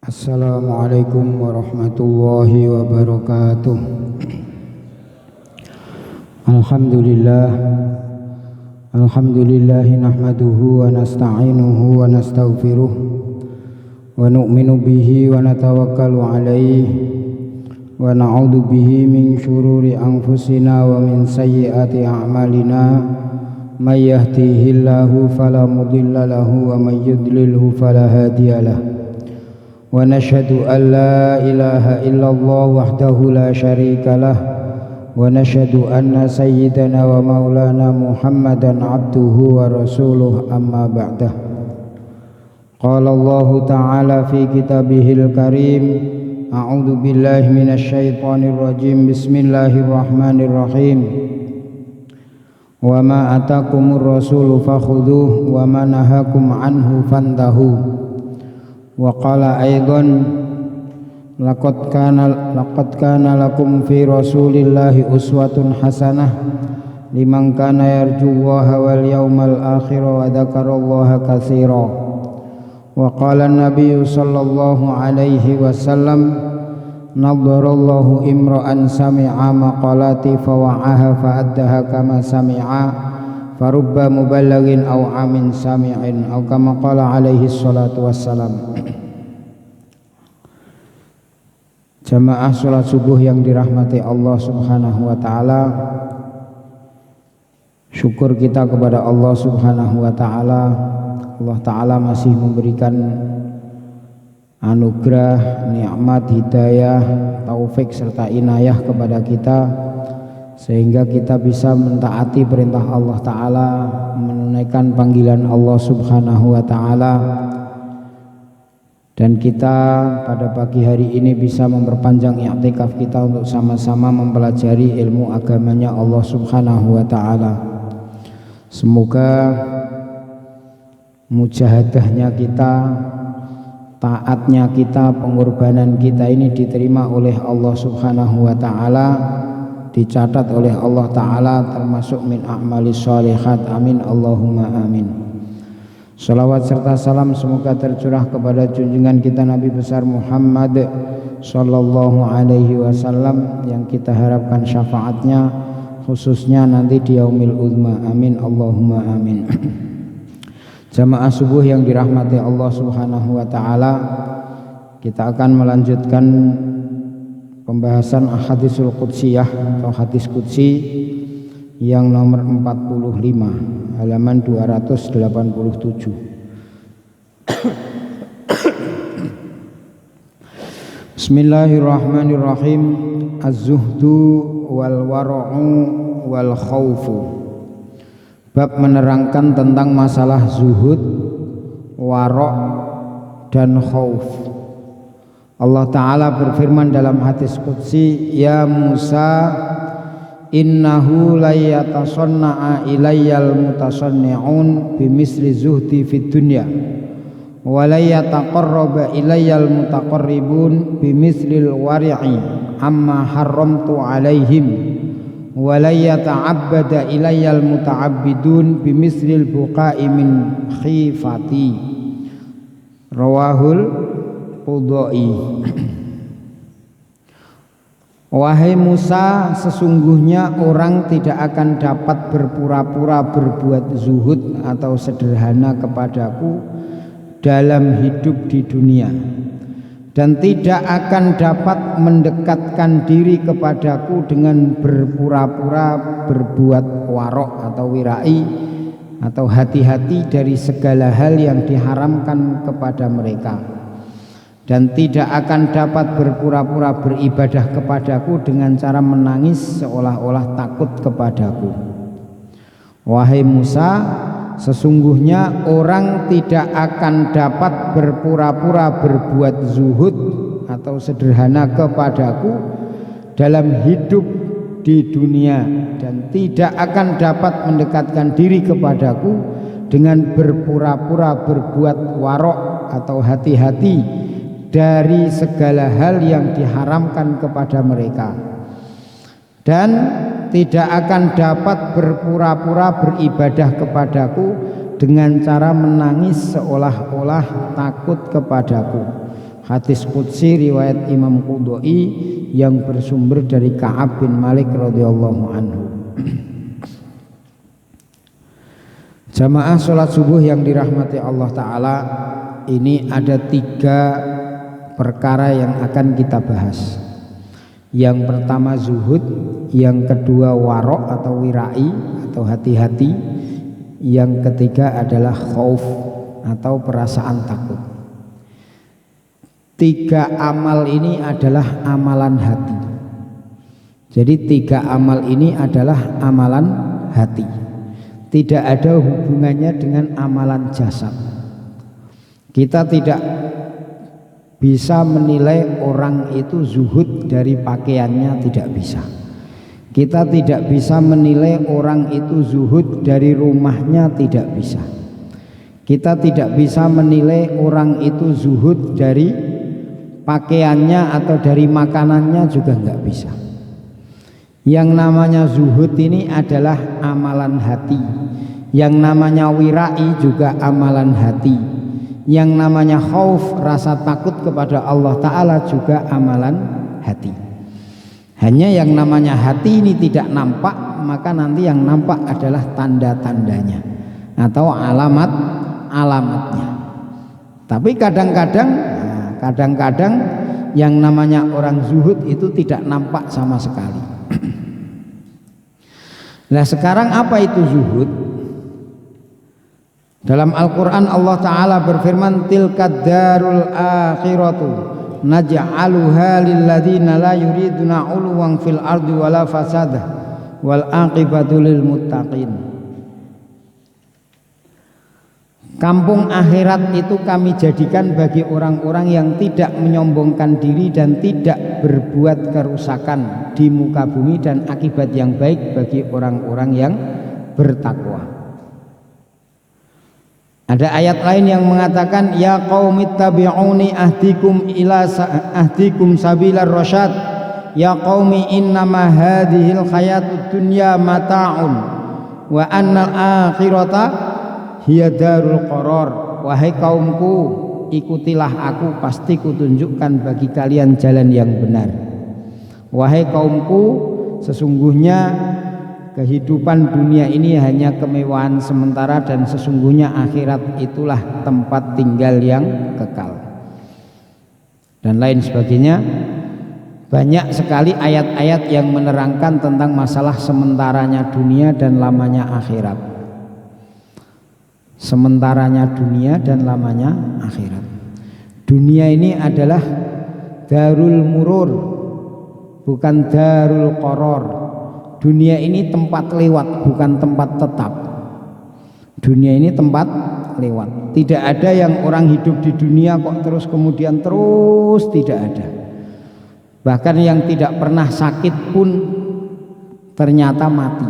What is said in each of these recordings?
Assalamualaikum warahmatullahi wabarakatuh. Alhamdulillahi nahmaduhu wa nasta'inuhu wa nastaghfiruh wa nu'minu bihi wa natawakkalu alaihi wa na'udzu bihi min syururi anfusina wa min sayyiati a'malina may yahdihillahu fala mudilla lahu wa may yudlilhu fala hadiyalah. Wa nashhadu an la ilaha illallah wahdahu la syarika lah wa nashhadu anna sayyidana wa maulana Muhammadan abduhu wa rasuluh amma ba'dah. Qala Allah ta'ala fi kitabihil karim, a'udzu billahi minasy syaithanir rajim, bismillahirrahmanirrahim. Wa ma atakumur rasulu fakhudhuhu wa ma nahakum anhu fantahu. Wa qala aidan laqad kana lakum fi rasulillahi uswatun hasanah liman kana yarjullaha wal yawmal akhir wa dzakarallaha katsira. Wa qala an-nabiy sallallahu alaihi wasallam nadharallahu imra'an sami'a maqalati fawa'aha fa'addaha kama sami'a farubba muballighin aw amin sami'in aw kama qala alaihi salatu wassalam. Jamaah sholat subuh yang dirahmati Allah subhanahu wa ta'ala, syukur kita kepada Allah subhanahu wa ta'ala. Allah ta'ala masih memberikan anugerah, nikmat, hidayah, taufik serta inayah kepada kita, sehingga kita bisa mentaati perintah Allah ta'ala, menunaikan panggilan Allah subhanahu wa ta'ala, dan kita pada pagi hari ini bisa memperpanjang i'tikaf kita untuk sama-sama mempelajari ilmu agamanya Allah subhanahu wa ta'ala. Semoga mujahadahnya kita, taatnya kita, pengorbanan kita ini diterima oleh Allah subhanahu wa ta'ala, dicatat oleh Allah ta'ala termasuk min a'malis sholihat. Amin Allahumma amin. Salawat serta salam semoga tercurah kepada junjungan kita Nabi besar Muhammad sallallahu alaihi wasallam yang kita harapkan syafaatnya khususnya nanti di yaumil uzma. Amin Allahumma amin. Jamaah subuh yang dirahmati Allah subhanahu wa ta'ala, kita akan melanjutkan pembahasan ahadisul qudsiyah atau hadis qudsi yang nomor 45 halaman 287. Bismillahirrahmanirrahim. Az-zuhdu wal wara'u wal khaufu. Bab menerangkan tentang masalah zuhud, wara' dan khauf. Allah Ta'ala berfirman dalam hadis qudsi, ya Musa innahu la yatasanna'a ilayyal mutasanni'un bimisli zuhdi fid dunya wa la yataqarraba ilayyal mutaqarribun bimislil wari'i amma haramtu alaihim wa la yata'abbada ilayyal muta'abbidun bimislil buqa'i min khifati. Rawahul Qudai. Wahai Musa, sesungguhnya orang tidak akan dapat berpura-pura berbuat zuhud atau sederhana kepadaku dalam hidup di dunia, dan tidak akan dapat mendekatkan diri kepadaku dengan berpura-pura berbuat warok atau wirai atau hati-hati dari segala hal yang diharamkan kepada mereka, dan tidak akan dapat berpura-pura beribadah kepadaku dengan cara menangis seolah-olah takut kepadaku. Wahai Musa, sesungguhnya orang tidak akan dapat berpura-pura berbuat zuhud atau sederhana kepadaku dalam hidup di dunia, dan tidak akan dapat mendekatkan diri kepadaku dengan berpura-pura berbuat warok atau hati-hati dari segala hal yang diharamkan kepada mereka, dan tidak akan dapat berpura-pura beribadah kepadaku dengan cara menangis seolah-olah takut kepadaku. Hadis qudsi riwayat Imam Qudai yang bersumber dari Ka'ab bin Malik radhiyallahu anhu. Jamaah sholat subuh yang dirahmati Allah Ta'ala, ini ada 3 perkara yang akan kita bahas. Yang pertama zuhud, yang kedua warok atau wirai atau hati-hati, yang ketiga adalah khauf atau perasaan takut. 3 amal ini adalah amalan hati. Jadi 3 amal ini adalah amalan hati. Tidak ada hubungannya dengan amalan jasad. Kita tidak bisa menilai orang itu zuhud dari pakaiannya, tidak bisa. Kita tidak bisa menilai orang itu zuhud dari rumahnya, tidak bisa. Kita tidak bisa menilai orang itu zuhud dari pakaiannya atau dari makanannya, juga nggak bisa. Yang namanya zuhud ini adalah amalan hati. Yang namanya wirai juga amalan hati. Yang namanya khauf, rasa takut kepada Allah Ta'ala, juga amalan hati. Hanya yang namanya hati ini tidak nampak, maka nanti yang nampak adalah tanda-tandanya atau alamat-alamatnya. Tapi kadang-kadang yang namanya orang zuhud itu tidak nampak sama sekali. Nah, sekarang apa itu zuhud? Dalam Al-Quran Allah Ta'ala berfirman, tilkad darul akhiratu naj'aluha lilladzina la yuriduna 'uluwan fil ardi wala fasadah wal aqibatu lil muttaqin. Kampung akhirat itu kami jadikan bagi orang-orang yang tidak menyombongkan diri dan tidak berbuat kerusakan di muka bumi, dan akibat yang baik bagi orang-orang yang bertakwa. Ada ayat lain yang mengatakan, ya qaumi tabi'uni ahdikum ila ahdikum sabilar rasyad, ya qaumi innama hadhil hayatud dunya mata'un wa annal akhirata hiya darul qarar. Wahai kaumku, ikutilah aku, pasti kutunjukkan bagi kalian jalan yang benar. Wahai kaumku, sesungguhnya kehidupan dunia ini hanya kemewahan sementara, dan sesungguhnya akhirat itulah tempat tinggal yang kekal, dan lain sebagainya. Banyak sekali ayat-ayat yang menerangkan tentang masalah sementaranya dunia dan lamanya akhirat. Sementaranya dunia dan lamanya akhirat. Dunia ini adalah darul murur, bukan darul qaror. Dunia ini tempat lewat, bukan tempat tetap. Dunia ini tempat lewat. Tidak ada yang orang hidup di dunia kok terus kemudian terus, tidak ada. Bahkan yang tidak pernah sakit pun ternyata mati.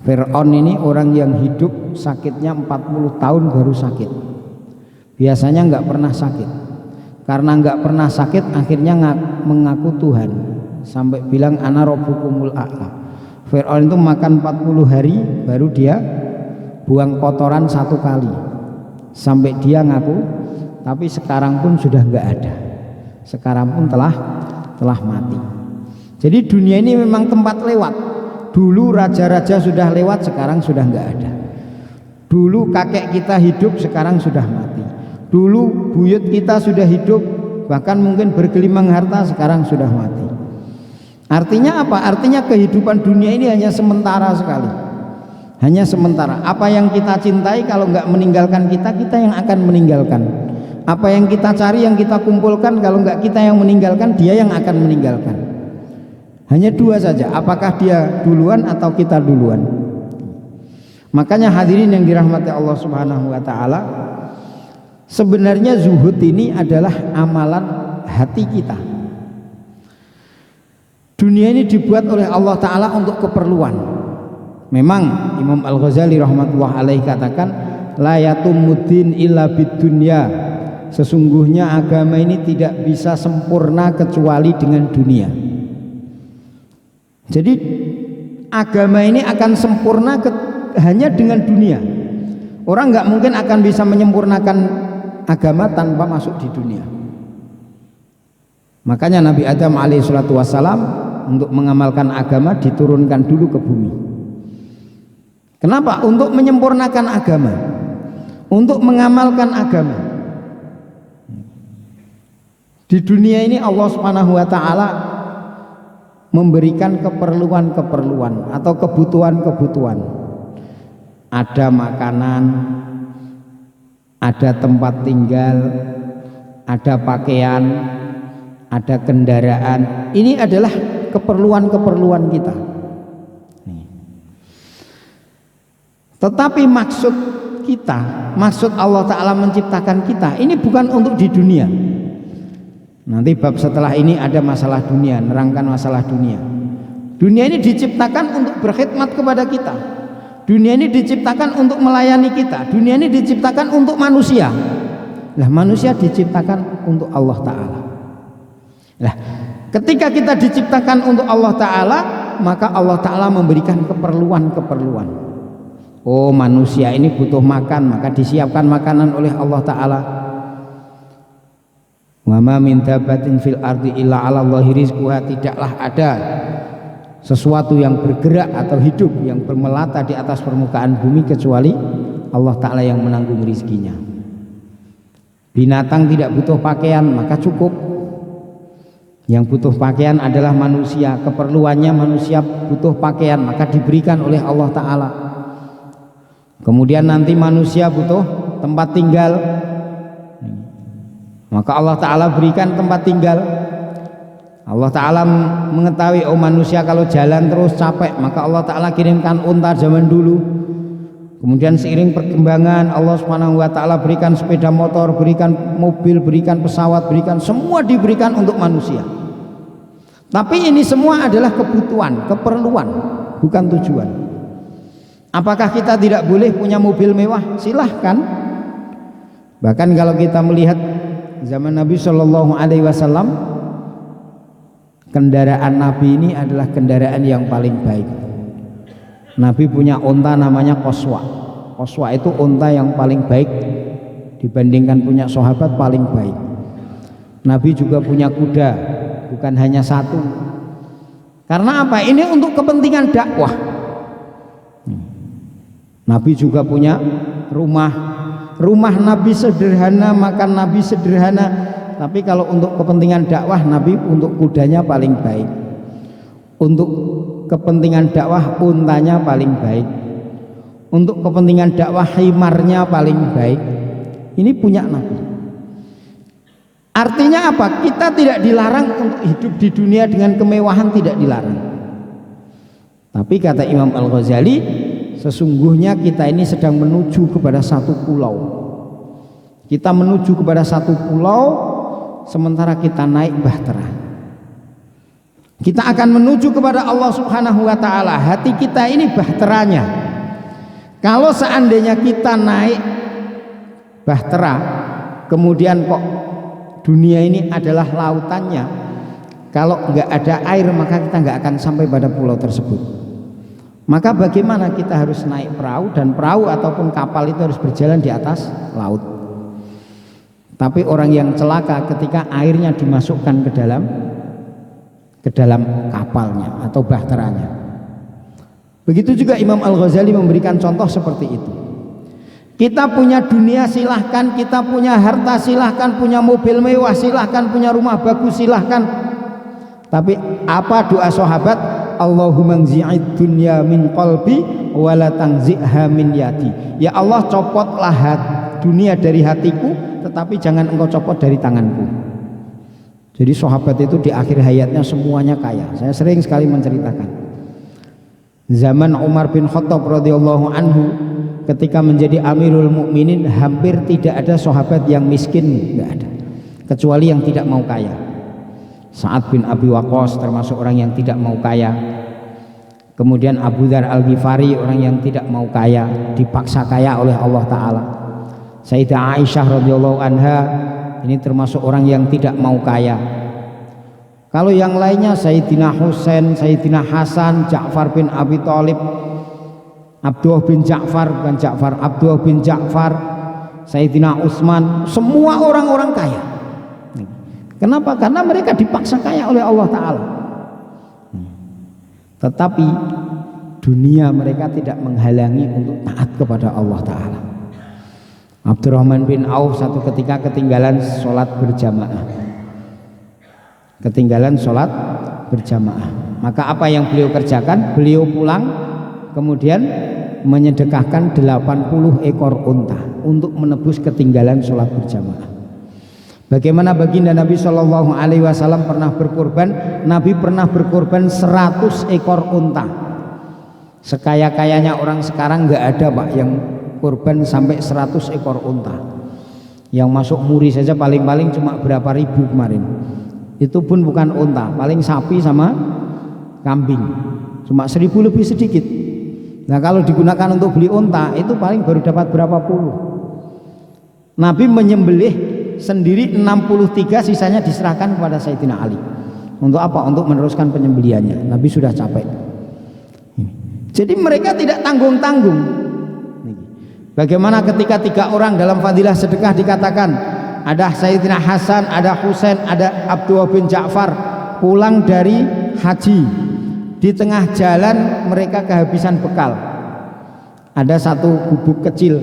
Fir'aun ini orang yang hidup sakitnya 40 tahun baru sakit. Biasanya nggak pernah sakit. Karena nggak pernah sakit, akhirnya mengaku Tuhan, sampai bilang ana rabbukumul a'la. Fir'aun itu makan 40 hari baru dia buang kotoran 1 kali, sampai dia ngaku. Tapi sekarang pun sudah nggak ada. Sekarang pun telah mati. Jadi dunia ini memang tempat lewat. Dulu raja-raja sudah lewat, sekarang sudah nggak ada. Dulu kakek kita hidup, sekarang sudah mati. Dulu buyut kita sudah hidup, bahkan mungkin bergelimang harta, sekarang sudah mati. Artinya apa? Artinya kehidupan dunia ini hanya sementara sekali. Hanya sementara. Apa yang kita cintai kalau nggak meninggalkan kita, kita yang akan meninggalkan. Apa yang kita cari, yang kita kumpulkan, kalau nggak kita yang meninggalkan, dia yang akan meninggalkan. Hanya 2 saja, apakah dia duluan atau kita duluan. Makanya hadirin yang dirahmati Allah Subhanahu wa Ta'ala, sebenarnya zuhud ini adalah amalan hati kita. Dunia ini dibuat oleh Allah Ta'ala untuk keperluan. Memang Imam Al-Ghazali rahmatullah alaih katakan, la yatumuddin illa bidunya, sesungguhnya agama ini tidak bisa sempurna kecuali dengan dunia. Jadi agama ini akan sempurna hanya dengan dunia. Orang nggak mungkin akan bisa menyempurnakan agama tanpa masuk di dunia. Makanya Nabi Adam alaihissalatu wassalam untuk mengamalkan agama diturunkan dulu ke bumi. Kenapa? Untuk menyempurnakan agama, untuk mengamalkan agama. Di dunia ini Allah Subhanahu wa taala memberikan keperluan-keperluan atau kebutuhan-kebutuhan. Ada makanan, ada tempat tinggal, ada pakaian, ada kendaraan. Ini adalah keperluan-keperluan kita. Tetapi maksud kita, maksud Allah Ta'ala menciptakan kita, ini bukan untuk di dunia. Nanti bab setelah ini ada masalah dunia, nerangkan masalah dunia. Dunia ini diciptakan untuk berkhidmat kepada kita. Dunia ini diciptakan untuk melayani kita. Dunia ini diciptakan untuk manusia. Lah manusia diciptakan untuk Allah Ta'ala. Lah ketika kita diciptakan untuk Allah Ta'ala, maka Allah Ta'ala memberikan keperluan-keperluan. Oh manusia ini butuh makan, maka disiapkan makanan oleh Allah Ta'ala. Wa ma min dabbatin fil ardi illa 'ala Allahi rizquha, tidaklah ada sesuatu yang bergerak atau hidup yang bermelata di atas permukaan bumi kecuali Allah Ta'ala yang menanggung rizkinya. Binatang tidak butuh pakaian, maka cukup. Yang butuh pakaian adalah manusia, keperluannya manusia butuh pakaian, maka diberikan oleh Allah Ta'ala. Kemudian nanti manusia butuh tempat tinggal, maka Allah Ta'ala berikan tempat tinggal. Allah Ta'ala mengetahui, oh manusia kalau jalan terus capek, maka Allah Ta'ala kirimkan unta zaman dulu. Kemudian seiring perkembangan Allah Subhanahu wa Ta'ala berikan sepeda motor, berikan mobil, berikan pesawat, berikan, semua diberikan untuk manusia. Tapi ini semua adalah kebutuhan, keperluan, bukan tujuan. Apakah kita tidak boleh punya mobil mewah? Silahkan. Bahkan kalau kita melihat zaman Nabi Shallallahu Alaihi Wasallam, kendaraan Nabi ini adalah kendaraan yang paling baik. Nabi punya unta namanya Qaswa. Qaswa itu unta yang paling baik dibandingkan punya sahabat, paling baik. Nabi juga punya kuda, bukan hanya satu. Karena apa? Ini untuk kepentingan dakwah. Nabi juga punya rumah. Rumah Nabi sederhana, makan Nabi sederhana, tapi kalau untuk kepentingan dakwah Nabi untuk kudanya paling baik. Untuk kepentingan dakwah untanya paling baik. Untuk kepentingan dakwah himarnya paling baik. Ini punya Nabi. Artinya apa? Kita tidak dilarang untuk hidup di dunia dengan kemewahan, tidak dilarang. Tapi kata Imam Al-Ghazali, sesungguhnya kita ini sedang menuju kepada satu pulau. Kita menuju kepada satu pulau, sementara kita naik bahtera. Kita akan menuju kepada Allah Subhanahu wa Ta'ala. Hati kita ini bahteranya. Kalau seandainya kita naik bahtera, kemudian kok dunia ini adalah lautannya, kalau nggak ada air maka kita nggak akan sampai pada pulau tersebut. Maka bagaimana? Kita harus naik perahu, dan perahu ataupun kapal itu harus berjalan di atas laut. Tapi orang yang celaka ketika airnya dimasukkan ke dalam kapalnya atau bahteranya. Begitu juga Imam Al-Ghazali memberikan contoh seperti itu. Kita punya dunia silahkan, kita punya harta silahkan, punya mobil mewah silahkan, punya rumah bagus silahkan. Tapi apa doa sahabat? Allahumma nzi'id dunya min qalbi wa la tanzi'ha min yadi. Ya Allah, copotlah dunia dari hatiku, tetapi jangan engkau copot dari tanganku. Jadi sahabat itu di akhir hayatnya semuanya kaya. Saya sering sekali menceritakan zaman Umar bin Khattab radhiyallahu anhu, ketika menjadi Amirul Mukminin, hampir tidak ada sahabat yang miskin, nggak ada, kecuali yang tidak mau kaya. Sa'ad bin Abi Waqqas termasuk orang yang tidak mau kaya. Kemudian Abu Dzar Al-Ghifari, orang yang tidak mau kaya, dipaksa kaya oleh Allah Ta'ala. Sayyidah Aisyah radhiyallahu anha, ini termasuk orang yang tidak mau kaya. Kalau yang lainnya Sayyidina Husain, Sayyidina Hasan, Ja'far bin Abi Thalib, Abdullah bin Ja'far, bukan Ja'far, Abdullah bin Ja'far, Sayyidina Utsman, semua orang-orang kaya. Kenapa? Karena mereka dipaksa kaya oleh Allah Ta'ala. Tetapi dunia mereka tidak menghalangi untuk taat kepada Allah Ta'ala. Abdurrahman bin Auf satu ketika ketinggalan sholat berjamaah. Maka apa yang beliau kerjakan? Beliau pulang kemudian menyedekahkan 80 ekor unta untuk menebus ketinggalan sholat berjamaah. Bagaimana baginda Nabi Shallallahu Alaihi Wasallam pernah berkorban? Nabi pernah berkorban 100 ekor unta. Sekaya-kayanya orang sekarang nggak ada Pak yang korban sampai 100 ekor unta. Yang masuk muri saja paling-paling cuma berapa ribu kemarin. Itu pun bukan unta, paling sapi sama kambing, cuma 1000 lebih sedikit. Nah kalau digunakan untuk beli unta itu paling baru dapat berapa puluh. Nabi menyembelih sendiri 63, sisanya diserahkan kepada Sayyidina Ali. Untuk apa? Untuk meneruskan penyembelihannya. Nabi sudah capek. Jadi mereka tidak tanggung-tanggung. Bagaimana ketika 3 orang dalam fadilah sedekah dikatakan ada Sayyidina Hasan, ada Husain, ada Abdullah bin Ja'far pulang dari haji. Di tengah jalan mereka kehabisan bekal. Ada satu gubuk kecil.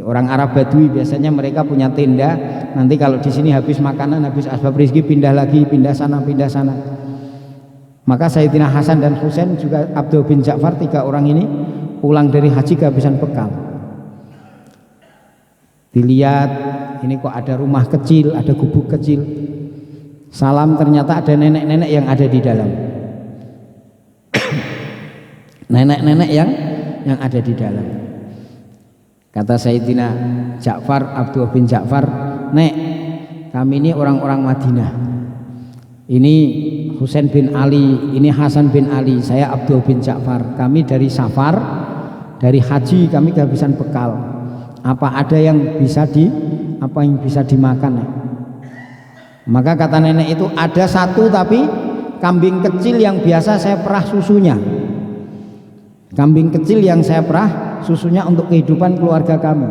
Orang Arab Badui biasanya mereka punya tenda. Nanti kalau di sini habis makanan, habis asbab rizki, pindah lagi, pindah sana. Maka Sayyidina Hasan dan Husain juga Abdul bin Ja'far, 3 orang ini pulang dari haji kehabisan bekal. Dilihat, ini kok ada rumah kecil, ada gubuk kecil. Salam, ternyata ada nenek-nenek yang ada di dalam. Nenek-nenek yang ada di dalam. Kata Sayyidina Ja'far, Abdullah bin Ja'far, "Nek, kami ini orang-orang Madinah. Ini Husain bin Ali, ini Hasan bin Ali, saya Abdullah bin Ja'far. Kami dari safar, dari haji, kami kehabisan bekal. Apa ada yang bisa dimakan, Nek?" Maka kata nenek itu, "Ada satu, tapi kambing kecil yang biasa saya perah susunya. Kambing kecil yang saya perah susunya untuk kehidupan keluarga kami.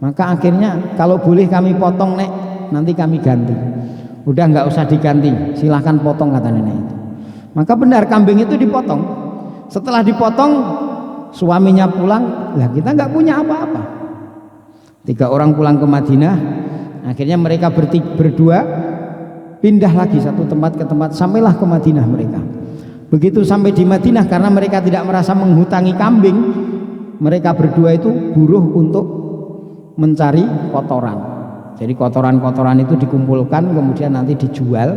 Maka akhirnya kalau boleh kami potong, Nek, nanti kami ganti." "Udah nggak usah diganti, silahkan potong," kata nenek itu. Maka benar kambing itu dipotong. Setelah dipotong, suaminya pulang, lah kita nggak punya apa-apa. 3 orang pulang ke Madinah. Akhirnya mereka berdua pindah lagi satu tempat ke tempat, sampailah ke Madinah mereka. Begitu sampai di Madinah, karena mereka tidak merasa menghutangi kambing, mereka berdua itu buruh untuk mencari kotoran. Jadi kotoran-kotoran itu dikumpulkan, kemudian nanti dijual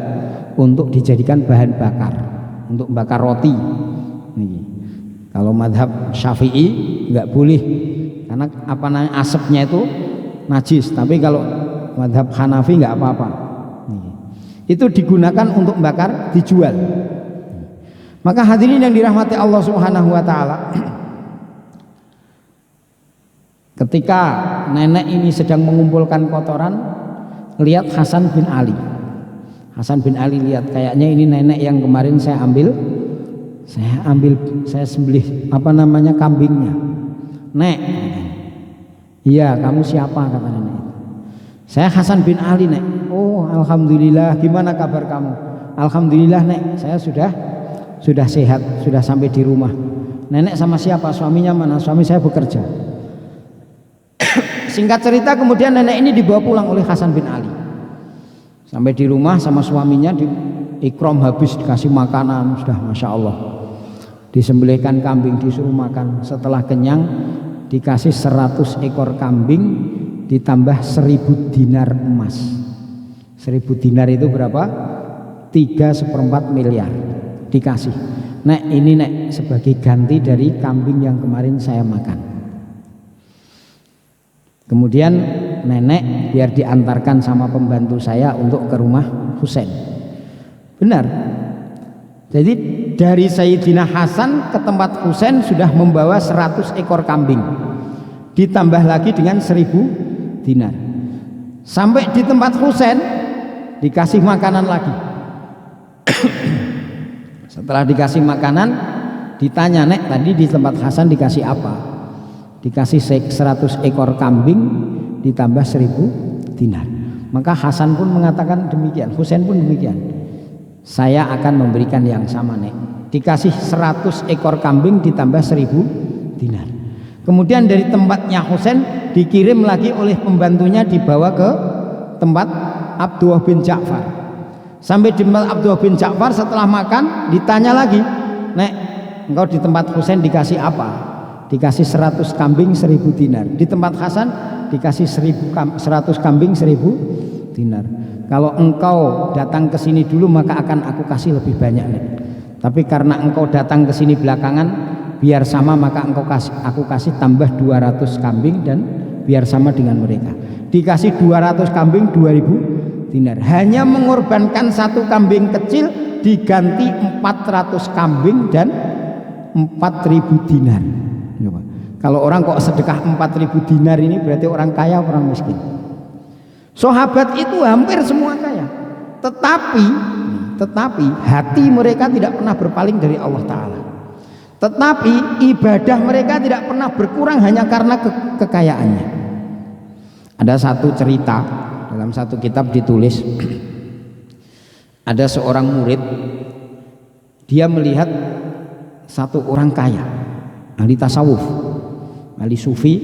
untuk dijadikan bahan bakar, untuk bakar roti. Nih. Kalau madhab Syafi'i nggak boleh, karena asapnya itu najis. Tapi kalau madhab Hanafi nggak apa-apa. Nih. Itu digunakan untuk bakar, dijual. Maka hadirin yang dirahmati Allah Subhanahu wa Ta'ala, ketika nenek ini sedang mengumpulkan kotoran, lihat Hasan bin Ali. Hasan bin Ali lihat, kayaknya ini nenek yang kemarin saya sembelih kambingnya. "Nek, iya, kamu siapa?" kata nenek. "Saya Hasan bin Ali, Nek." "Oh, alhamdulillah, gimana kabar kamu?" "Alhamdulillah, Nek, saya sudah sehat, sudah sampai di rumah." "Nenek sama siapa? Suaminya mana?" "Suami saya bekerja." Singkat cerita, kemudian nenek ini dibawa pulang oleh Hasan bin Ali. Sampai di rumah sama suaminya, di ikram habis, dikasih makanan, sudah Masya Allah. Disembelihkan kambing, disuruh makan. Setelah kenyang, dikasih 100 ekor kambing ditambah 1000 dinar emas. 1000 dinar itu berapa? 3/4 miliar dikasih. "Nek, ini Nek sebagai ganti dari kambing yang kemarin saya makan." Kemudian nenek biar diantarkan sama pembantu saya untuk ke rumah Husain. Benar. Jadi dari Sayyidina Hasan ke tempat Husain sudah membawa 100 ekor kambing. Ditambah lagi dengan 1000 dinar. Sampai di tempat Husain dikasih makanan lagi. Setelah dikasih makanan, ditanya, "Nek, tadi di tempat Hasan dikasih apa?" Dikasih 100 ekor kambing ditambah 1000 dinar. Maka Hasan pun mengatakan demikian, Husain pun demikian. Saya akan memberikan yang sama, Nek. Dikasih 100 ekor kambing ditambah 1000 dinar. Kemudian dari tempatnya Husain dikirim lagi oleh pembantunya, dibawa ke tempat Abdullah bin Ja'far. Sampai di tempat Abdullah bin Ja'far, setelah makan ditanya lagi, Nek, engkau di tempat Husain dikasih apa? Dikasih 100 kambing 1000 dinar. Di tempat Hasan dikasih 100 kambing 1000 dinar. Kalau engkau datang ke sini dulu maka akan aku kasih lebih banyak, Nek. Tapi karena engkau datang ke sini belakangan, biar sama maka aku kasih tambah 200 kambing dan biar sama dengan mereka. Dikasih 200 kambing 2000 dinar. Hanya mengorbankan satu kambing kecil diganti 400 kambing dan 4000 dinar. Coba. Kalau orang kok sedekah 4000 dinar ini berarti orang kaya, orang miskin. Sahabat itu hampir semua kaya, tetapi hati mereka tidak pernah berpaling dari Allah Ta'ala. Tetapi ibadah mereka tidak pernah berkurang hanya karena kekayaannya. Ada satu cerita dalam satu kitab ditulis, ada seorang murid, dia melihat satu orang kaya, ahli tasawuf, ahli sufi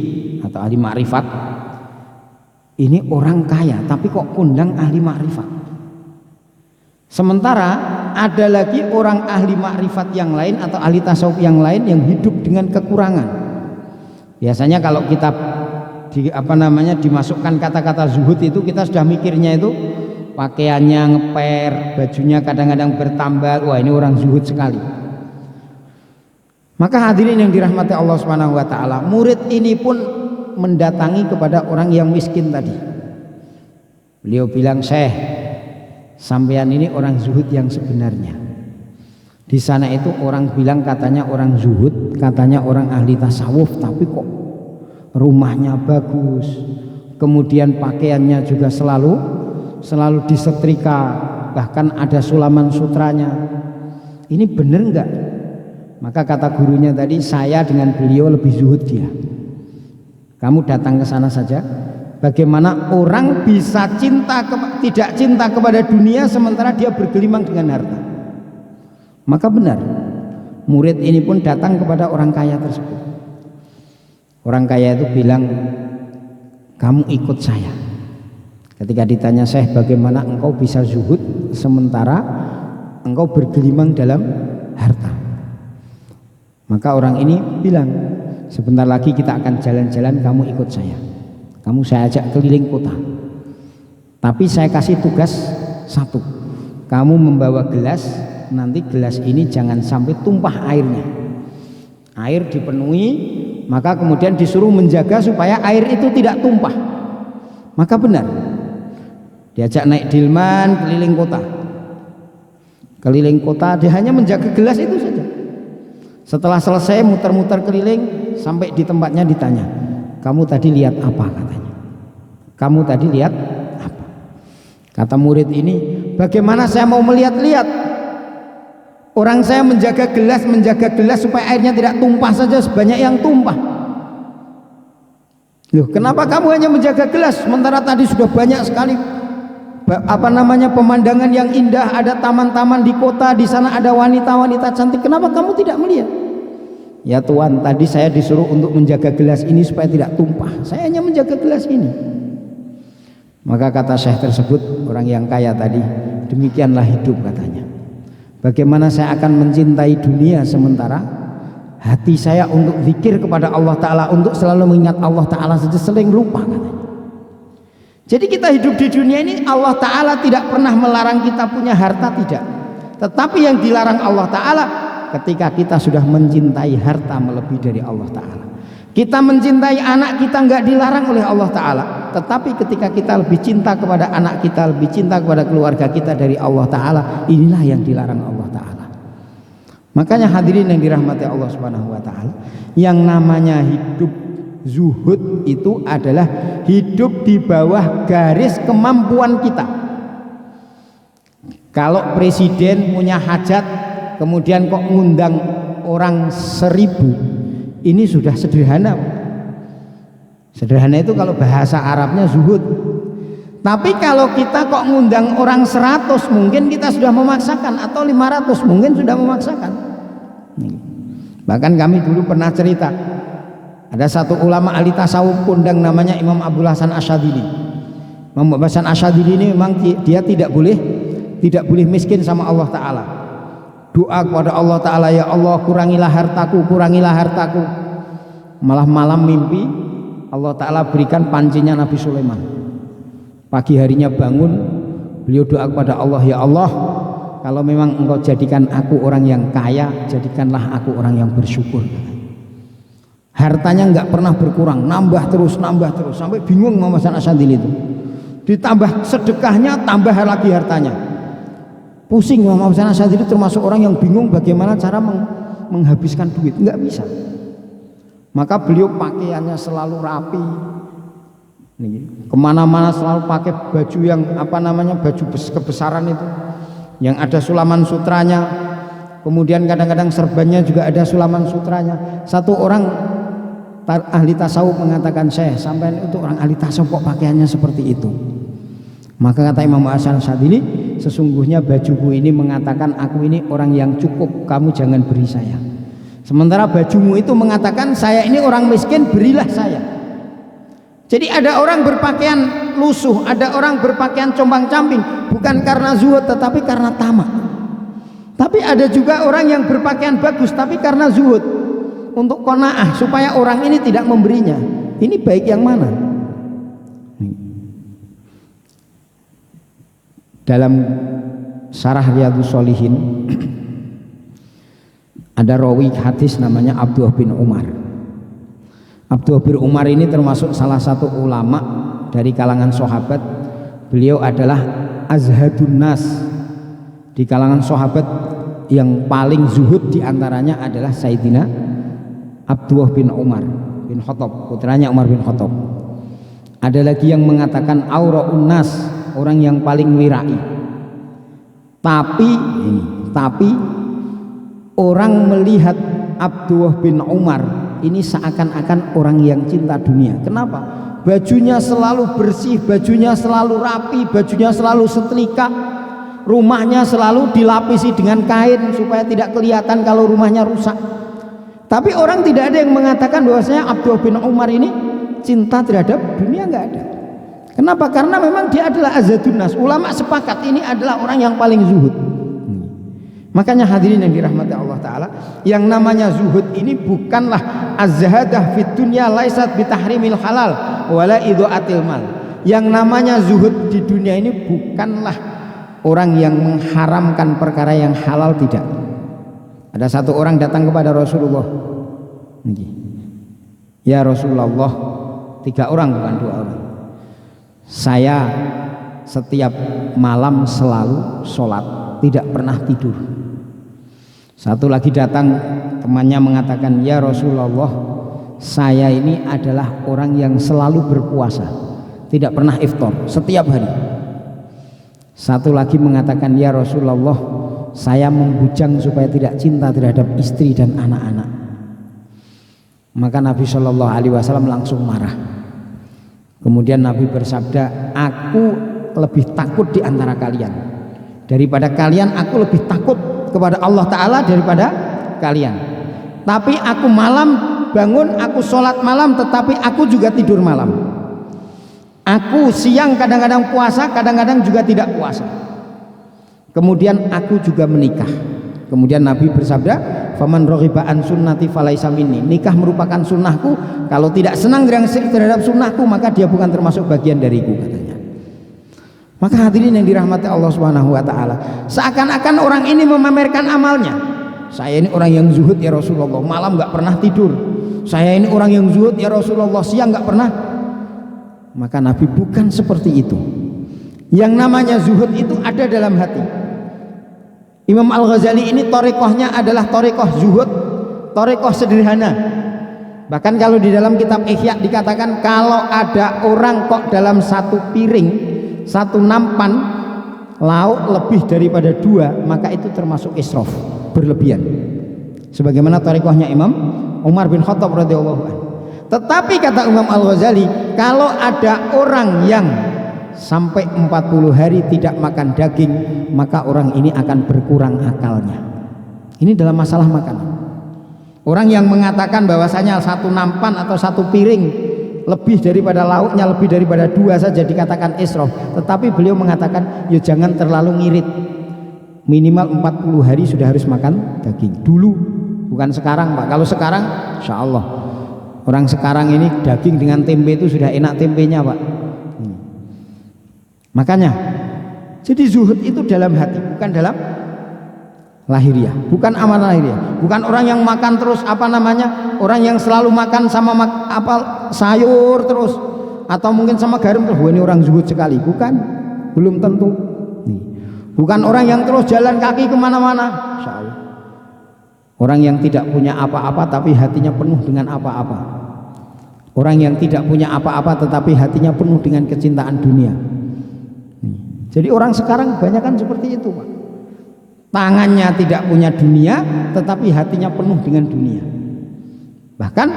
atau ahli ma'rifat. Ini orang kaya tapi kok kondang ahli ma'rifat. Sementara ada lagi orang ahli ma'rifat yang lain atau ahli tasawuf yang lain yang hidup dengan kekurangan. Biasanya kalau kita dimasukkan kata-kata zuhud itu, kita sudah mikirnya itu pakaiannya ngeper, bajunya kadang-kadang bertambal, wah ini orang zuhud sekali. Maka hadirin yang dirahmati Allah Subhanahu wa taala, murid ini pun mendatangi kepada orang yang miskin tadi. Beliau bilang, "Syekh, sampean ini orang zuhud yang sebenarnya. Di sana itu orang bilang katanya orang zuhud, katanya orang ahli tasawuf, tapi kok rumahnya bagus, kemudian pakaiannya juga selalu disetrika, bahkan ada sulaman sutranya. Ini bener enggak?" Maka kata gurunya tadi, "Saya dengan beliau lebih zuhud dia. Kamu datang ke sana saja. Bagaimana orang bisa tidak cinta kepada dunia sementara dia bergelimang dengan harta?" Maka benar, murid ini pun datang kepada orang kaya tersebut. Orang kaya itu bilang, "Kamu ikut saya." Ketika ditanya, "Syekh, bagaimana engkau bisa zuhud sementara engkau bergelimang dalam harta?" Maka orang ini bilang, "Sebentar lagi kita akan jalan-jalan, kamu ikut saya. Kamu saya ajak keliling kota. Tapi saya kasih tugas satu. Kamu membawa gelas, nanti gelas ini jangan sampai tumpah airnya. Air dipenuhi, maka kemudian disuruh menjaga supaya air itu tidak tumpah." Maka benar, diajak naik delman keliling kota. Keliling kota, dia hanya menjaga gelas itu saja. Setelah selesai muter-muter keliling, sampai di tempatnya ditanya, "Kamu tadi lihat apa?" katanya. "Kamu tadi lihat apa?" Kata murid ini, "Bagaimana saya mau melihat-lihat? Orang saya menjaga gelas supaya airnya tidak tumpah saja sebanyak yang tumpah. Loh, kenapa kamu hanya menjaga gelas sementara tadi sudah banyak sekali pemandangan yang indah, ada taman-taman di kota, di sana ada wanita-wanita cantik. Kenapa kamu tidak melihat?" "Ya Tuhan, tadi saya disuruh untuk menjaga gelas ini supaya tidak tumpah. Saya hanya menjaga gelas ini." Maka kata syekh tersebut, orang yang kaya tadi, "Demikianlah hidup," katanya. "Bagaimana saya akan mencintai dunia sementara hati saya untuk zikir kepada Allah Ta'ala, untuk selalu mengingat Allah Ta'ala saja sering lupa," katanya. Jadi kita hidup di dunia ini, Allah Ta'ala tidak pernah melarang kita punya harta, tidak. Tetapi yang dilarang Allah Ta'ala ketika kita sudah mencintai harta melebihi dari Allah Ta'ala. Kita mencintai anak kita nggak dilarang oleh Allah Ta'ala, tetapi ketika kita lebih cinta kepada anak kita, lebih cinta kepada keluarga kita dari Allah Ta'ala, inilah yang dilarang Allah Ta'ala. Makanya hadirin yang dirahmati Allah Subhanahu wa Ta'ala, yang namanya hidup zuhud itu adalah hidup di bawah garis kemampuan kita. Kalau presiden punya hajat kemudian kok ngundang orang 1000, ini sudah sederhana. Sederhana itu kalau bahasa Arabnya zuhud. Tapi kalau kita kok ngundang orang 100, mungkin kita sudah memaksakan, atau 500 mungkin sudah memaksakan. Bahkan kami dulu pernah cerita, ada satu ulama ahli tasawuf kondang namanya Imam Abdul Hasan Asyadzili. Imam Abdul Hasan Asyadzili ini memang dia tidak boleh miskin sama Allah Ta'ala. Doa kepada Allah Ta'ala, ya Allah kurangilah hartaku, kurangilah hartaku. Malah malam mimpi Allah Ta'ala berikan pancinya Nabi Sulaiman. Pagi harinya bangun, beliau doa kepada Allah, ya Allah kalau memang engkau jadikan aku orang yang kaya, jadikanlah aku orang yang bersyukur. Hartanya nggak pernah berkurang, nambah terus sampai bingung Muhammad Hasan Asyadzili itu. Ditambah sedekahnya, tambah lagi hartanya. Pusing Muhammad Hasan Asyadzili, termasuk orang yang bingung bagaimana cara menghabiskan duit, nggak bisa. Maka beliau pakaiannya selalu rapi, kemana-mana selalu pakai baju yang baju kebesaran itu, yang ada sulaman sutranya. Kemudian kadang-kadang serbannya juga ada sulaman sutranya. Satu orang ahli tasawuf mengatakan, Syekh, sampai itu orang ahli tasawuf kok pakaiannya seperti itu? Maka kata Imam Hasan Asyadzili, sesungguhnya bajuku ini mengatakan aku ini orang yang cukup, kamu jangan beri saya. Sementara bajumu itu mengatakan saya ini orang miskin, berilah saya. Jadi ada orang berpakaian lusuh, ada orang berpakaian compang-camping, bukan karena zuhud tetapi karena tamak. Tapi ada juga orang yang berpakaian bagus tapi karena zuhud, untuk qanaah, supaya orang ini tidak memberinya. Ini baik yang mana? Dalam Syarah Riyadhus Shalihin ada rawi hadis namanya Abdullah bin Umar. Abdullah bin Umar ini termasuk salah satu ulama dari kalangan sahabat. Beliau adalah azhadun nas. Di kalangan sahabat yang paling zuhud diantaranya adalah Sayyidina Abdullah bin Umar bin Khattab, putranya Umar bin Khattab. Ada lagi yang mengatakan auraun nas, orang yang paling wirai. Tapi orang melihat Abdullah bin Umar ini seakan-akan orang yang cinta dunia. Kenapa? Bajunya selalu bersih, bajunya selalu rapi, bajunya selalu setrika, rumahnya selalu dilapisi dengan kain supaya tidak kelihatan kalau rumahnya rusak. Tapi orang tidak ada yang mengatakan bahwasanya Abdullah bin Umar ini cinta terhadap dunia, nggak ada. Kenapa? Karena memang dia adalah azhadun nas. Ulama sepakat ini adalah orang yang paling zuhud. Makanya hadirin yang dirahmati Allah Ta'ala, yang namanya zuhud ini bukanlah az-zahadah fid dunya laisat bitahrimil halal wala idha'atil mal. Yang namanya zuhud di dunia ini bukanlah orang yang mengharamkan perkara yang halal, tidak. Ada satu orang datang kepada Rasulullah, ya Rasulullah, 3 orang bukan 2 orang, saya setiap malam selalu sholat, tidak pernah tidur. Satu lagi datang, temannya mengatakan, ya Rasulullah, saya ini adalah orang yang selalu berpuasa, tidak pernah iftar setiap hari. Satu lagi mengatakan, ya Rasulullah, saya membujang supaya tidak cinta terhadap istri dan anak-anak. Maka Nabi Shallallahu Alaihi Wasallam langsung marah. Kemudian Nabi bersabda, aku lebih takut di antara kalian. Daripada kalian, aku lebih takut kepada Allah Ta'ala daripada kalian. Tapi aku malam bangun, aku sholat malam, tetapi aku juga tidur malam. Aku siang kadang-kadang puasa, kadang-kadang juga tidak puasa. Kemudian aku juga menikah. Kemudian Nabi bersabda, faman raghiba an sunnati falaisa minni. Nikah merupakan sunnahku, kalau tidak senang terhadap sunnahku maka dia bukan termasuk bagian dariku, katanya. Maka hadirin yang dirahmati Allah Subhanahu wa taala, seakan-akan orang ini memamerkan amalnya. Saya ini orang yang zuhud ya Rasulullah, malam enggak pernah tidur. Saya ini orang yang zuhud ya Rasulullah, siang enggak pernah. Maka Nabi bukan seperti itu. Yang namanya zuhud itu ada dalam hati. Imam Al-Ghazali ini thariqahnya adalah thariqah zuhud, thariqah sederhana. Bahkan kalau di dalam kitab Ihya dikatakan, kalau ada orang kok dalam satu piring, satu nampan lauk lebih daripada 2, maka itu termasuk israf, berlebihan. Sebagaimana thariqahnya Imam Umar bin Khattab radhiyallahu anhu. Tetapi kata Imam Al-Ghazali, kalau ada orang yang sampai 40 hari tidak makan daging, maka orang ini akan berkurang akalnya. Ini dalam masalah makanan. Orang yang mengatakan bahwasanya satu nampan atau satu piring lebih daripada lauknya, lebih daripada 2 saja dikatakan israf, tetapi beliau mengatakan ya jangan terlalu ngirit, minimal 40 hari sudah harus makan daging dulu, bukan sekarang Pak. Kalau sekarang insya Allah orang sekarang ini daging dengan tempe itu sudah enak tempenya Pak. Makanya jadi zuhud itu dalam hati, bukan dalam lahiriah, bukan amal lahiriah, bukan orang yang makan terus orang yang selalu makan sama sayur terus, atau mungkin sama garam terus, ini orang zuhud sekali, bukan, belum tentu. Bukan orang yang terus jalan kaki kemana-mana, insya Allah. Orang yang tidak punya apa-apa tapi hatinya penuh dengan apa-apa, orang yang tidak punya apa-apa tetapi hatinya penuh dengan kecintaan dunia. Jadi orang sekarang kebanyakan seperti itu Pak. Tangannya tidak punya dunia tetapi hatinya penuh dengan dunia. Bahkan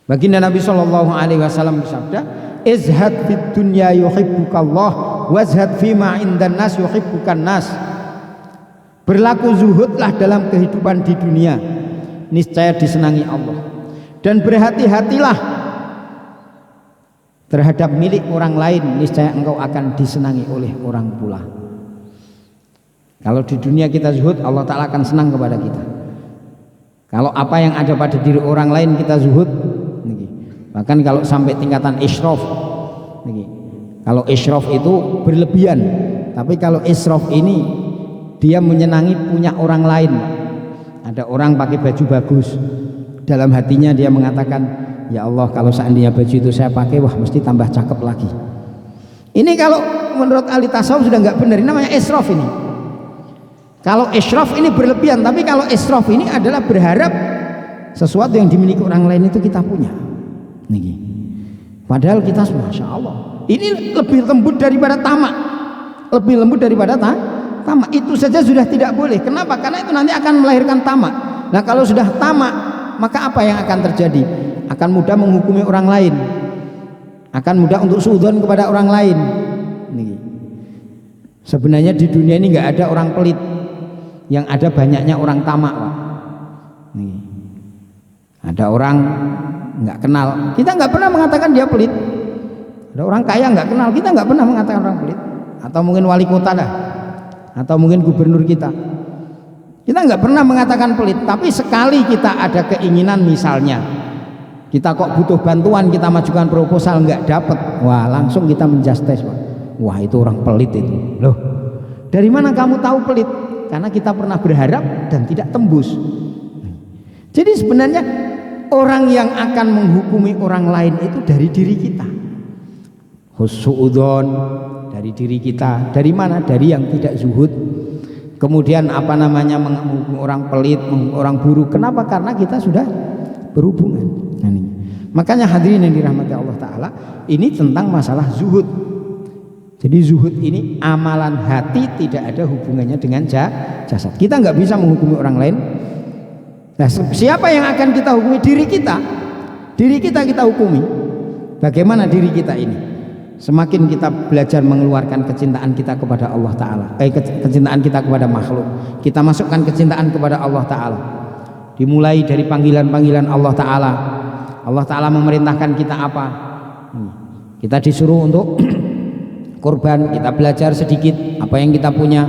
baginda Nabi SAW bersabda, izhad fid dunya yuhibbukallah wazhad fima indan nas yuhibbukan nas. Berlaku zuhudlah dalam kehidupan di dunia, niscaya disenangi Allah, dan berhati-hatilah terhadap milik orang lain, niscaya engkau akan disenangi oleh orang pula. Kalau di dunia kita zuhud, Allah Ta'ala akan senang kepada kita. Kalau apa yang ada pada diri orang lain kita zuhud, bahkan kalau sampai tingkatan israf, kalau israf itu berlebihan, tapi kalau israf ini dia menyenangi punya orang lain. Ada orang pakai baju bagus, dalam hatinya dia mengatakan, ya Allah, kalau seandainya baju itu saya pakai, wah mesti tambah cakep lagi. Ini kalau menurut ahli tasawuf sudah nggak benar, ini namanya israf ini. Kalau israf ini berlebihan, tapi kalau israf ini adalah berharap sesuatu yang dimiliki orang lain itu kita punya. Nih. Padahal kita masya Allah, ini lebih lembut daripada tamak, lebih lembut daripada tamak. Itu saja sudah tidak boleh. Kenapa? Karena itu nanti akan melahirkan tamak. Nah kalau sudah tamak, maka apa yang akan terjadi? Akan mudah menghukumi orang lain, akan mudah untuk suudzon kepada orang lain. Nih. Sebenarnya di dunia ini nggak ada orang pelit, yang ada banyaknya orang tamak. Nih. Ada orang nggak kenal, kita nggak pernah mengatakan dia pelit. Ada orang kaya nggak kenal, kita nggak pernah mengatakan orang pelit. Atau mungkin wali kota dah, atau mungkin gubernur kita nggak pernah mengatakan pelit. Tapi sekali kita ada keinginan, misalnya kita kok butuh bantuan, kita majukan proposal nggak dapat, wah langsung kita menjustis, wah itu orang pelit itu. Loh, dari mana kamu tahu pelit? Karena kita pernah berharap dan tidak tembus. Jadi sebenarnya orang yang akan menghukumi orang lain itu dari diri kita, hussuudzon dari diri kita. Dari mana? Dari yang tidak zuhud. Kemudian menghukum orang pelit, orang buruk. Kenapa? Karena kita sudah berhubungan. Makanya hadirin yang dirahmati Allah Ta'ala, ini tentang masalah zuhud. Jadi zuhud ini amalan hati, tidak ada hubungannya dengan jasad. Kita nggak bisa menghukumi orang lain. Nah, siapa yang akan kita hukumi? Diri kita. Diri kita hukumi. Bagaimana diri kita ini? Semakin kita belajar mengeluarkan kecintaan kita kepada Allah Ta'ala, kecintaan kita kepada makhluk, kita masukkan kecintaan kepada Allah Ta'ala. Dimulai dari panggilan-panggilan Allah Ta'ala. Allah Ta'ala memerintahkan kita apa? Kita disuruh untuk kurban, kita belajar sedikit apa yang kita punya.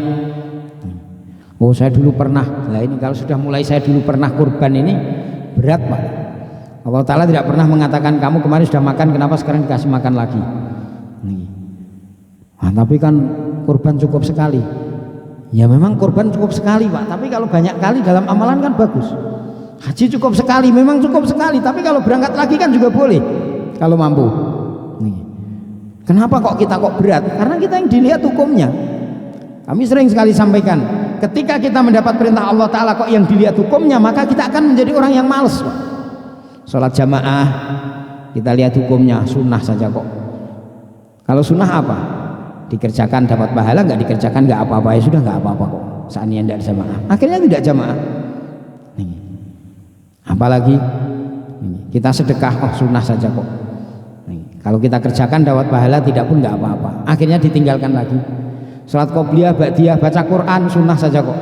Oh, saya dulu pernah. Nah ini kalau sudah mulai saya dulu pernah kurban, ini berat Pak. Allah Ta'ala tidak pernah mengatakan kamu kemarin sudah makan, kenapa sekarang dikasih makan lagi. Nah, tapi kan kurban cukup sekali. Ya memang kurban cukup sekali Pak, tapi kalau banyak kali dalam amalan kan bagus. Haji cukup sekali, memang cukup sekali, tapi kalau berangkat lagi kan juga boleh kalau mampu. Kenapa kok kita berat? Karena kita yang dilihat hukumnya. Kami sering sekali sampaikan, ketika kita mendapat perintah Allah Ta'ala kok yang dilihat hukumnya, maka kita akan menjadi orang yang malas Pak. Sholat jamaah kita lihat hukumnya, sunnah saja kok. Kalau sunnah apa? Dikerjakan dapat pahala, nggak dikerjakan nggak apa-apa, ya sudah nggak apa-apa kok. Seandainya tidak jamaah, akhirnya tidak jamaah. Apalagi kita sedekah, oh sunnah saja kok. Kalau kita kerjakan dapat pahala, tidak pun nggak apa-apa. Akhirnya ditinggalkan lagi. Sholat qobliyah, ba'diyah, baca Quran, sunnah saja kok.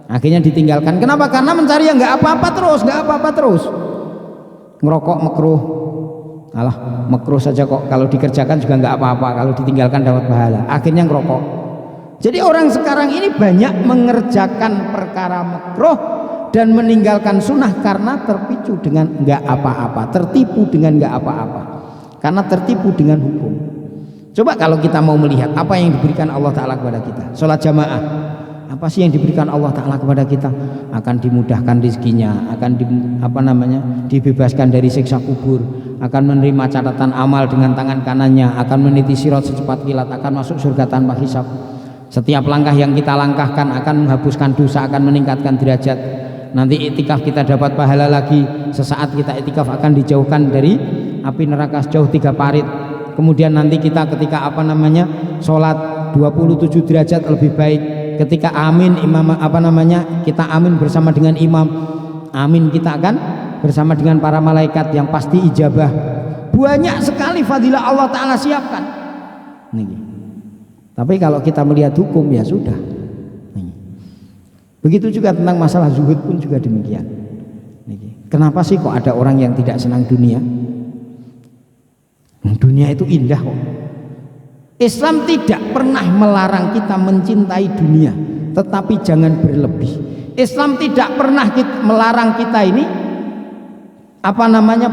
Akhirnya ditinggalkan. Kenapa? Karena mencari yang nggak apa-apa terus, nggak apa-apa terus. Ngerokok makruh, alah makruh saja kok. Kalau dikerjakan juga nggak apa-apa. Kalau ditinggalkan dapat pahala. Akhirnya ngerokok. Jadi orang sekarang ini banyak mengerjakan perkara makruh dan meninggalkan sunnah karena terpicu dengan nggak apa-apa, tertipu dengan nggak apa-apa. Karena tertipu dengan hukum. Coba kalau kita mau melihat apa yang diberikan Allah Ta'ala kepada kita, sholat jamaah, apa sih yang diberikan Allah Ta'ala kepada kita? Akan dimudahkan rezekinya, akan dibebaskan dari siksa kubur, akan menerima catatan amal dengan tangan kanannya, akan meniti sirat secepat kilat, akan masuk surga tanpa hisab. Setiap langkah yang kita langkahkan akan menghapuskan dosa, akan meningkatkan derajat. Nanti iktikaf kita dapat pahala lagi. Sesaat kita iktikaf akan dijauhkan dari api neraka sejauh 3 parit. Kemudian nanti kita ketika sholat 27 derajat lebih baik. Ketika amin imam kita amin bersama dengan imam, amin kita akan bersama dengan para malaikat yang pasti ijabah. Banyak sekali fadilah Allah Ta'ala siapkan. Tapi kalau kita melihat hukum ya sudah. Begitu juga tentang masalah zuhud pun juga demikian. Kenapa sih kok ada orang yang tidak senang dunia? Dunia itu indah kok. Islam tidak pernah melarang kita mencintai dunia, tetapi jangan berlebih. Islam tidak pernah melarang kita ini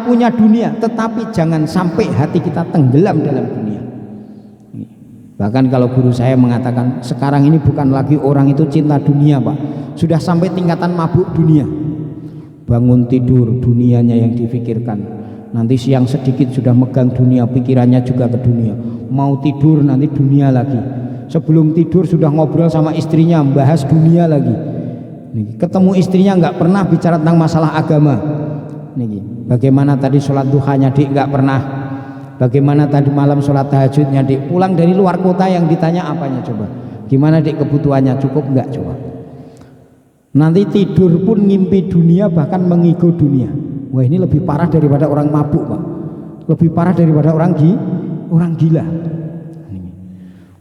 punya dunia, tetapi jangan sampai hati kita tenggelam dalam dunia. Bahkan kalau guru saya mengatakan sekarang ini bukan lagi orang itu cinta dunia, Pak, sudah sampai tingkatan mabuk dunia. Bangun tidur dunianya yang difikirkan, nanti siang sedikit sudah megang dunia, pikirannya juga ke dunia. Mau tidur nanti dunia lagi, sebelum tidur sudah ngobrol sama istrinya bahas dunia lagi. Ketemu istrinya nggak pernah bicara tentang masalah agama. Bagaimana tadi sholat duhanya dik, nggak pernah. Bagaimana tadi malam sholat tahajudnya dik, pulang dari luar kota yang ditanya apanya coba, gimana dik kebutuhannya, cukup nggak coba. Nanti tidur pun ngimpi dunia, bahkan mengigo dunia. Wah, ini lebih parah daripada orang mabuk, Pak, lebih parah daripada orang gila.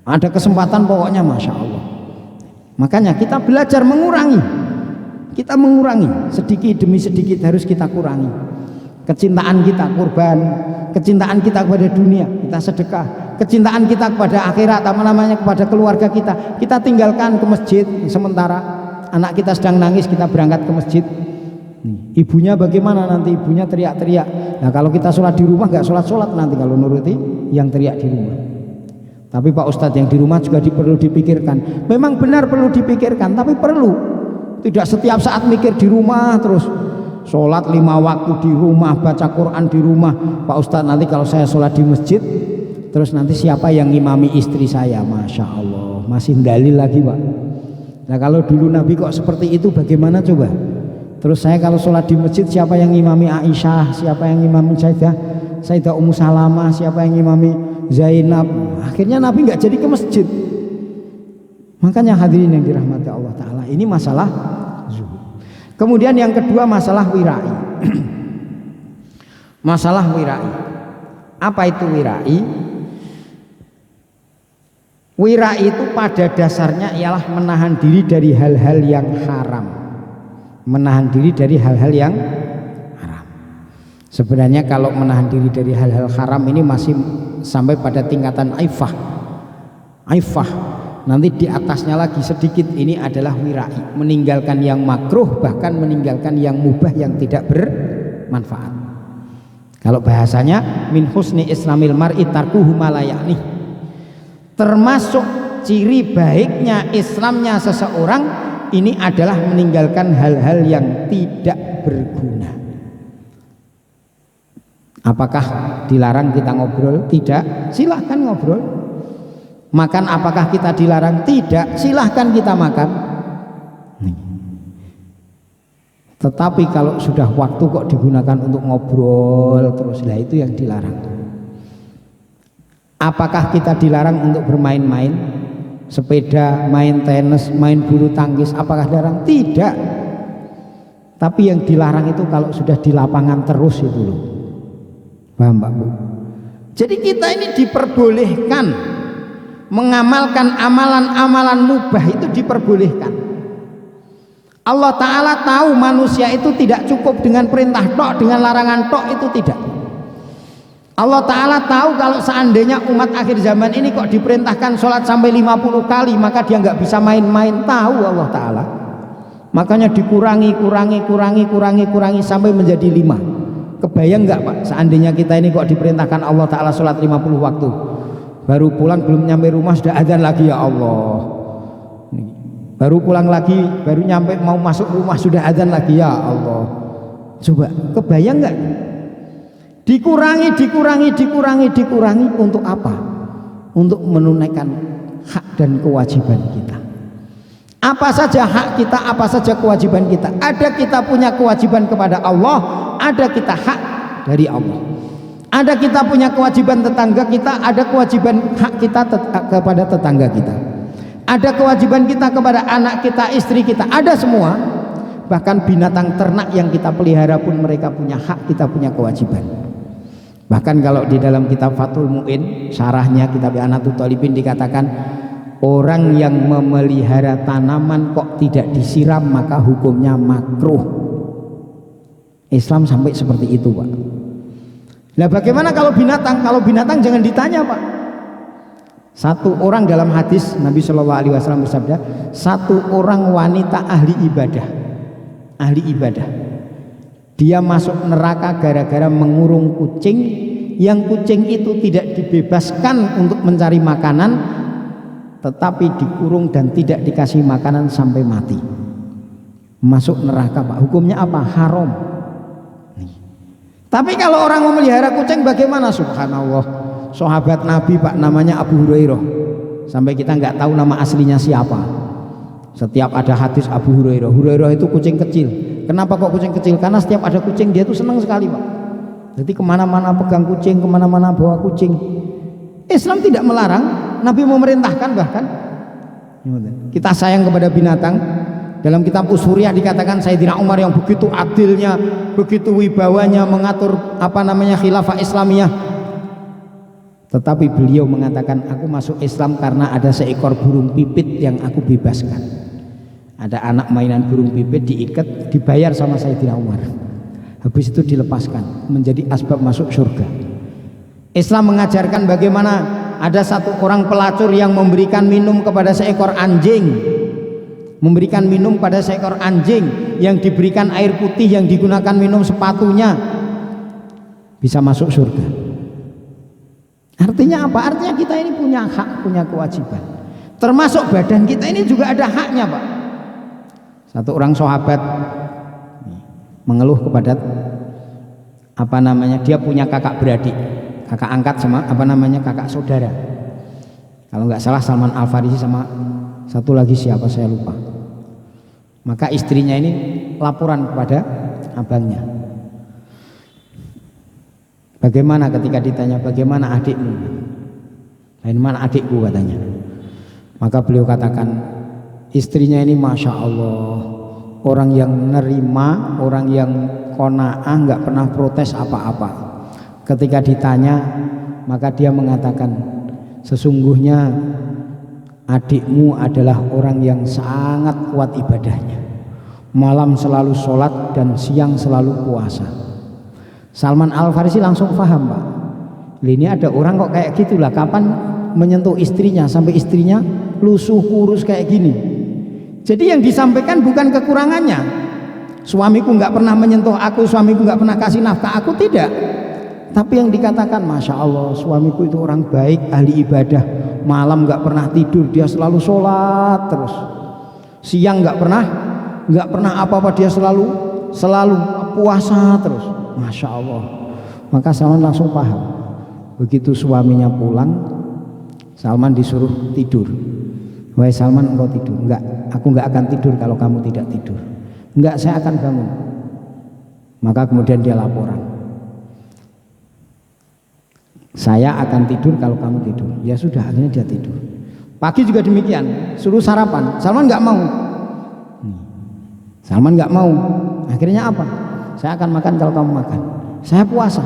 Ada kesempatan pokoknya Masya Allah. Makanya kita belajar mengurangi, kita mengurangi sedikit demi sedikit, harus kita kurangi. Kecintaan kita kurban, kecintaan kita kepada dunia kita sedekah, kecintaan kita kepada akhirat kepada keluarga kita tinggalkan ke masjid. Sementara anak kita sedang nangis, kita berangkat ke masjid. Ibunya bagaimana nanti? Ibunya teriak-teriak. Nah, kalau kita sholat di rumah nggak sholat nanti kalau nuruti yang teriak di rumah. Tapi Pak Ustadz, yang di rumah juga perlu dipikirkan. Memang benar perlu dipikirkan, tapi perlu. Tidak setiap saat mikir di rumah terus. Sholat 5 waktu di rumah, baca Quran di rumah. Pak Ustadz, nanti kalau saya sholat di masjid, terus nanti siapa yang ngimami istri saya? Masya Allah, masih dalil lagi, Pak. Nah, kalau dulu Nabi kok seperti itu, bagaimana coba? Terus saya kalau sholat di masjid, siapa yang ngimami Aisyah, siapa yang ngimami Sayyidah Ummu Salamah, siapa yang ngimami Zainab? Akhirnya Nabi nggak jadi ke masjid. Makanya hadirin yang dirahmati Allah Ta'ala, ini masalah zuhud. Kemudian yang kedua, masalah wirai. Masalah wirai. Apa itu wirai? Wirai itu pada dasarnya ialah menahan diri dari hal-hal yang haram. Menahan diri dari hal-hal yang haram. Sebenarnya kalau menahan diri dari hal-hal haram ini masih sampai pada tingkatan aifah. Nanti di atasnya lagi sedikit, ini adalah wirai, meninggalkan yang makruh, bahkan meninggalkan yang mubah yang tidak bermanfaat. Kalau bahasanya min husni islamil mar'i tarkuhu ma la ya'ni. Termasuk ciri baiknya Islamnya seseorang ini adalah meninggalkan hal-hal yang tidak berguna. Apakah dilarang kita ngobrol? Tidak, silahkan ngobrol. Makan, apakah kita dilarang? Tidak, silahkan kita makan. Tetapi kalau sudah waktu kok digunakan untuk ngobrol terus, lah itu yang dilarang. Apakah kita dilarang untuk bermain-main? Sepeda, main tenis, main bulu tangkis, apakah dilarang? Tidak. Tapi yang dilarang itu kalau sudah di lapangan terus itu loh. Paham Pak Bu? Jadi kita ini diperbolehkan mengamalkan amalan-amalan mubah, itu diperbolehkan. Allah Ta'ala tahu manusia itu tidak cukup dengan perintah tok, dengan larangan tok, itu tidak. Allah Ta'ala tahu kalau seandainya umat akhir zaman ini kok diperintahkan sholat sampai 50 kali, maka dia nggak bisa main-main. Tahu Allah Ta'ala, makanya dikurangi sampai menjadi 5. Kebayang nggak Pak, seandainya kita ini kok diperintahkan Allah Ta'ala sholat 50 waktu, baru pulang belum nyampe rumah sudah adzan lagi, ya Allah. Baru pulang lagi, baru nyampe mau masuk rumah sudah adzan lagi, ya Allah. Coba kebayang nggak? Dikurangi untuk apa? Untuk menunaikan hak dan kewajiban kita. Apa saja hak kita, apa saja kewajiban kita. Ada kita punya kewajiban kepada Allah, ada kita hak dari Allah. Ada kita punya kewajiban tetangga kita, ada kewajiban hak kita kepada tetangga kita. Ada kewajiban kita kepada anak kita, istri kita, ada semua. Bahkan binatang ternak yang kita pelihara pun mereka punya hak, kita punya kewajiban. Bahkan kalau di dalam kitab Fathul Mu'in, syarahnya kitab Anatul Talibin, dikatakan orang yang memelihara tanaman kok tidak disiram maka hukumnya makruh. Islam sampai seperti itu, Pak. Nah, bagaimana kalau binatang? Kalau binatang jangan ditanya, Pak. Satu orang, dalam hadis Nabi Shallallahu Alaihi Wasallam bersabda, satu orang wanita ahli ibadah, dia masuk neraka gara-gara mengurung kucing, yang kucing itu tidak dibebaskan untuk mencari makanan, tetapi dikurung dan tidak dikasih makanan sampai mati. Masuk neraka, Pak. Hukumnya apa? Haram. Tapi kalau orang memelihara kucing bagaimana? Subhanallah. Sahabat Nabi, Pak, namanya Abu Hurairah. Sampai kita nggak tahu nama aslinya siapa. Setiap ada hadis Abu Hurairah. Hurairah itu kucing kecil. Kenapa kok kucing kecil? Karena setiap ada kucing dia tuh senang sekali, Pak. Jadi kemana-mana pegang kucing, kemana-mana bawa kucing. Islam tidak melarang, Nabi memerintahkan bahkan. Kita sayang kepada binatang. Dalam kitab Ushuriyah dikatakan Sayyidina Umar yang begitu adilnya, begitu wibawanya mengatur khilafah Islamiyah. Tetapi beliau mengatakan, aku masuk Islam karena ada seekor burung pipit yang aku bebaskan. Ada anak mainan burung pipit diikat, dibayar sama Sayyidina Umar. Habis itu dilepaskan, menjadi asbab masuk surga. Islam mengajarkan bagaimana ada satu orang pelacur yang memberikan minum kepada seekor anjing. Memberikan minum pada seekor anjing yang diberikan air putih yang digunakan minum sepatunya, bisa masuk surga. Artinya apa? Artinya kita ini punya hak, punya kewajiban. Termasuk badan kita ini juga ada haknya, Pak. Satu orang sahabat mengeluh kepada dia punya kakak beradik, kakak angkat sama kakak saudara. Kalau nggak salah Salman Al Farisi sama satu lagi siapa saya lupa. Maka istrinya ini laporan kepada abangnya. Bagaimana ketika ditanya, bagaimana adikmu? Bagaimana adikku, katanya. Maka beliau katakan, istrinya ini Masya Allah, orang yang nerima, orang yang qanaah, nggak pernah protes apa-apa. Ketika ditanya, maka dia mengatakan, sesungguhnya adikmu adalah orang yang sangat kuat ibadahnya, malam selalu sholat dan siang selalu puasa. Salman Al Farisi langsung paham, Pak. Ini ada orang kok kayak gitulah, kapan menyentuh istrinya sampai istrinya lusuh kurus kayak gini. Jadi yang disampaikan bukan kekurangannya. Suamiku nggak pernah menyentuh aku, suamiku nggak pernah kasih nafkah aku, tidak. Tapi yang dikatakan, Masya Allah, suamiku itu orang baik, ahli ibadah, malam nggak pernah tidur, dia selalu sholat terus, siang nggak pernah apa-apa, dia selalu puasa terus, Masya Allah. Maka Salman langsung paham. Begitu suaminya pulang, Salman disuruh tidur. Wahai Salman, engkau tidur? Enggak, aku enggak akan tidur kalau kamu tidak tidur. Enggak, saya akan bangun. Maka kemudian dia laporan, saya akan tidur kalau kamu tidur. Ya sudah, akhirnya dia tidur. Pagi juga demikian, suruh sarapan, Salman enggak mau. Salman enggak mau. Akhirnya apa? Saya akan makan kalau kamu makan. Saya puasa.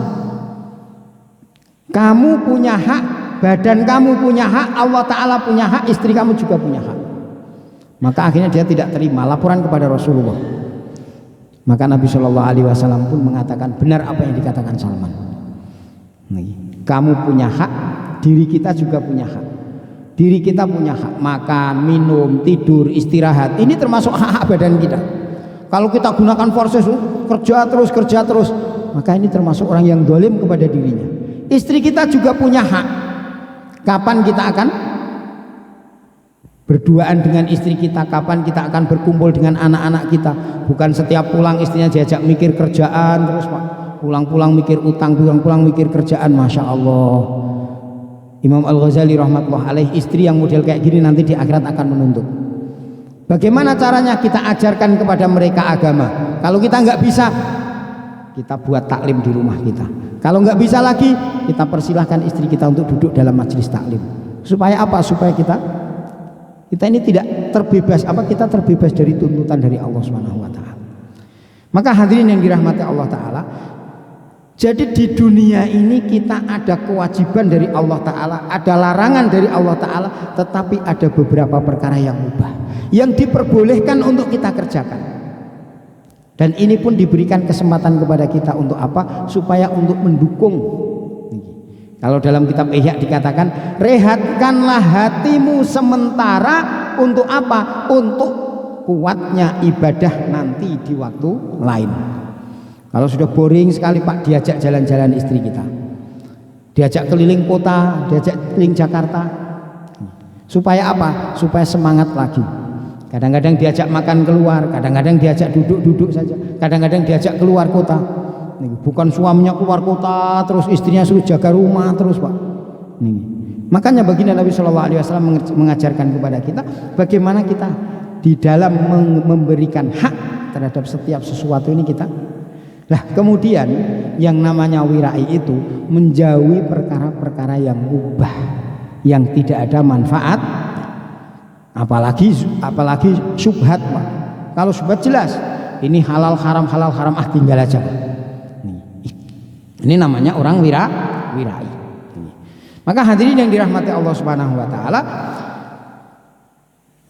Kamu punya hak, badan kamu punya hak, Allah Ta'ala punya hak, istri kamu juga punya hak. Maka akhirnya dia tidak terima laporan kepada Rasulullah. Maka Nabi Shallallahu Alaihi Wasallam pun mengatakan benar apa yang dikatakan Salman. Kamu punya hak, diri kita juga punya hak. Diri kita punya hak makan, minum, tidur, istirahat. Ini termasuk hak-hak badan kita. Kalau kita gunakan forces, kerja terus, maka ini termasuk orang yang dolim kepada dirinya. Istri kita juga punya hak. Kapan kita akan berduaan dengan istri kita, kapan kita akan berkumpul dengan anak-anak kita. Bukan setiap pulang istrinya diajak mikir kerjaan terus, Pak. Pulang-pulang mikir utang, pulang-pulang mikir kerjaan. Masya Allah. Imam Al-Ghazali rahmatullah alaih, istri yang model kayak gini nanti di akhirat akan menuntut. Bagaimana caranya? Kita ajarkan kepada mereka agama. Kalau kita nggak bisa, kita buat taklim di rumah kita. Kalau nggak bisa lagi, kita persilahkan istri kita untuk duduk dalam majelis taklim. Supaya apa? Supaya kita ini tidak terbebas, kita terbebas dari tuntutan dari Allah Subhanahu wa taala. Maka hadirin yang dirahmati Allah taala, jadi di dunia ini kita ada kewajiban dari Allah taala, ada larangan dari Allah taala, tetapi ada beberapa perkara yang mubah, yang diperbolehkan untuk kita kerjakan. Dan ini pun diberikan kesempatan kepada kita untuk apa? Supaya untuk mendukung. Kalau dalam kitab Ihya dikatakan, rehatkanlah hatimu sementara untuk apa? Untuk kuatnya ibadah nanti di waktu lain. Kalau sudah boring sekali Pak, diajak jalan-jalan istri kita, diajak keliling kota, diajak keliling Jakarta. Supaya apa? Supaya semangat lagi. Kadang-kadang diajak makan keluar, kadang-kadang diajak duduk-duduk saja, kadang-kadang diajak keluar kota. Bukan suaminya keluar kota terus istrinya suruh jaga rumah terus, Pak. Makanya baginda Nabi Shallallahu Alaihi Wasallam mengajarkan kepada kita bagaimana kita di dalam memberikan hak terhadap setiap sesuatu ini kita. Nah, kemudian yang namanya wirai itu menjauhi perkara-perkara yang mubah, yang tidak ada manfaat. Apalagi syubhat, Pak. Kalau syubhat jelas ini halal haram tinggal aja, Pak. Ini namanya orang wirai. Maka hadirin yang dirahmati Allah Subhanahu wa taala,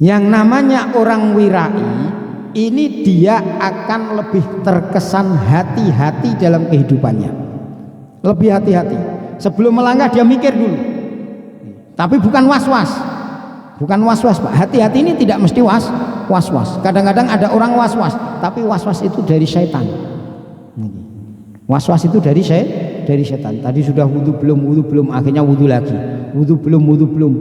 yang namanya orang wirai ini dia akan lebih terkesan hati-hati dalam kehidupannya. Lebih hati-hati. Sebelum melangkah dia mikir dulu. Tapi bukan was-was. Bukan was-was, Pak. Hati-hati ini tidak mesti was-was. Kadang-kadang ada orang was-was, tapi was-was itu dari syaitan. Was-was itu dari syaitan. Tadi sudah wudu belum, akhirnya wudu lagi. Wudu belum,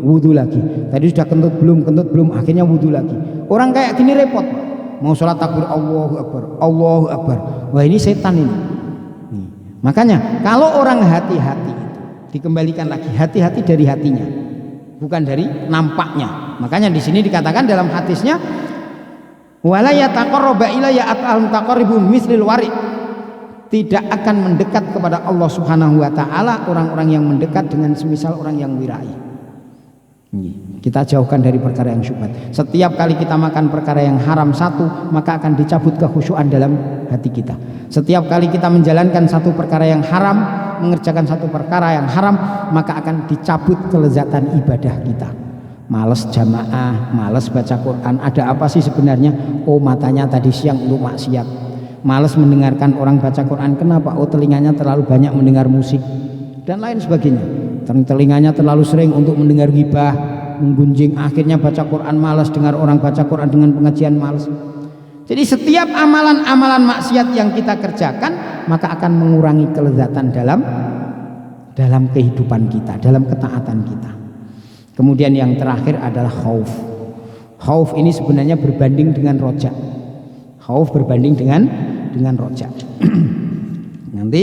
wudu lagi. Tadi sudah kentut belum, akhirnya wudu lagi. Orang kayak gini repot, Pak. Mau sholat takbir Allahu Akbar. Wah, ini setan ini. Makanya kalau orang hati-hati itu dikembalikan lagi, hati-hati dari hatinya, bukan dari nampaknya. Makanya di sini dikatakan dalam hadisnya, wala yataqarraba ilayya at'al taqarribun mislil wari. Tidak akan mendekat kepada Allah Subhanahu wa taala orang-orang yang mendekat dengan semisal orang yang wirai. Kita jauhkan dari perkara yang syubhat. Setiap kali kita makan perkara yang haram satu, maka akan dicabut kekhusyuan dalam hati kita. Setiap kali kita menjalankan satu perkara yang haram, mengerjakan satu perkara yang haram, maka akan dicabut kelezatan ibadah kita. Males jamaah, males baca Quran. Ada apa sih sebenarnya? Oh, matanya tadi siang untuk maksiat. Males mendengarkan orang baca Quran. Kenapa? Oh, telinganya terlalu banyak mendengar musik dan lain sebagainya. Telinganya terlalu sering untuk mendengar ghibah, menggunjing. Akhirnya baca Quran malas, dengar orang baca Quran dengan pengajian malas. Jadi setiap amalan-amalan maksiat yang kita kerjakan, maka akan mengurangi kelezatan dalam kehidupan kita, dalam ketaatan kita. Kemudian yang terakhir adalah khauf. Khauf ini sebenarnya berbanding dengan roja. Khauf berbanding dengan roja. Nanti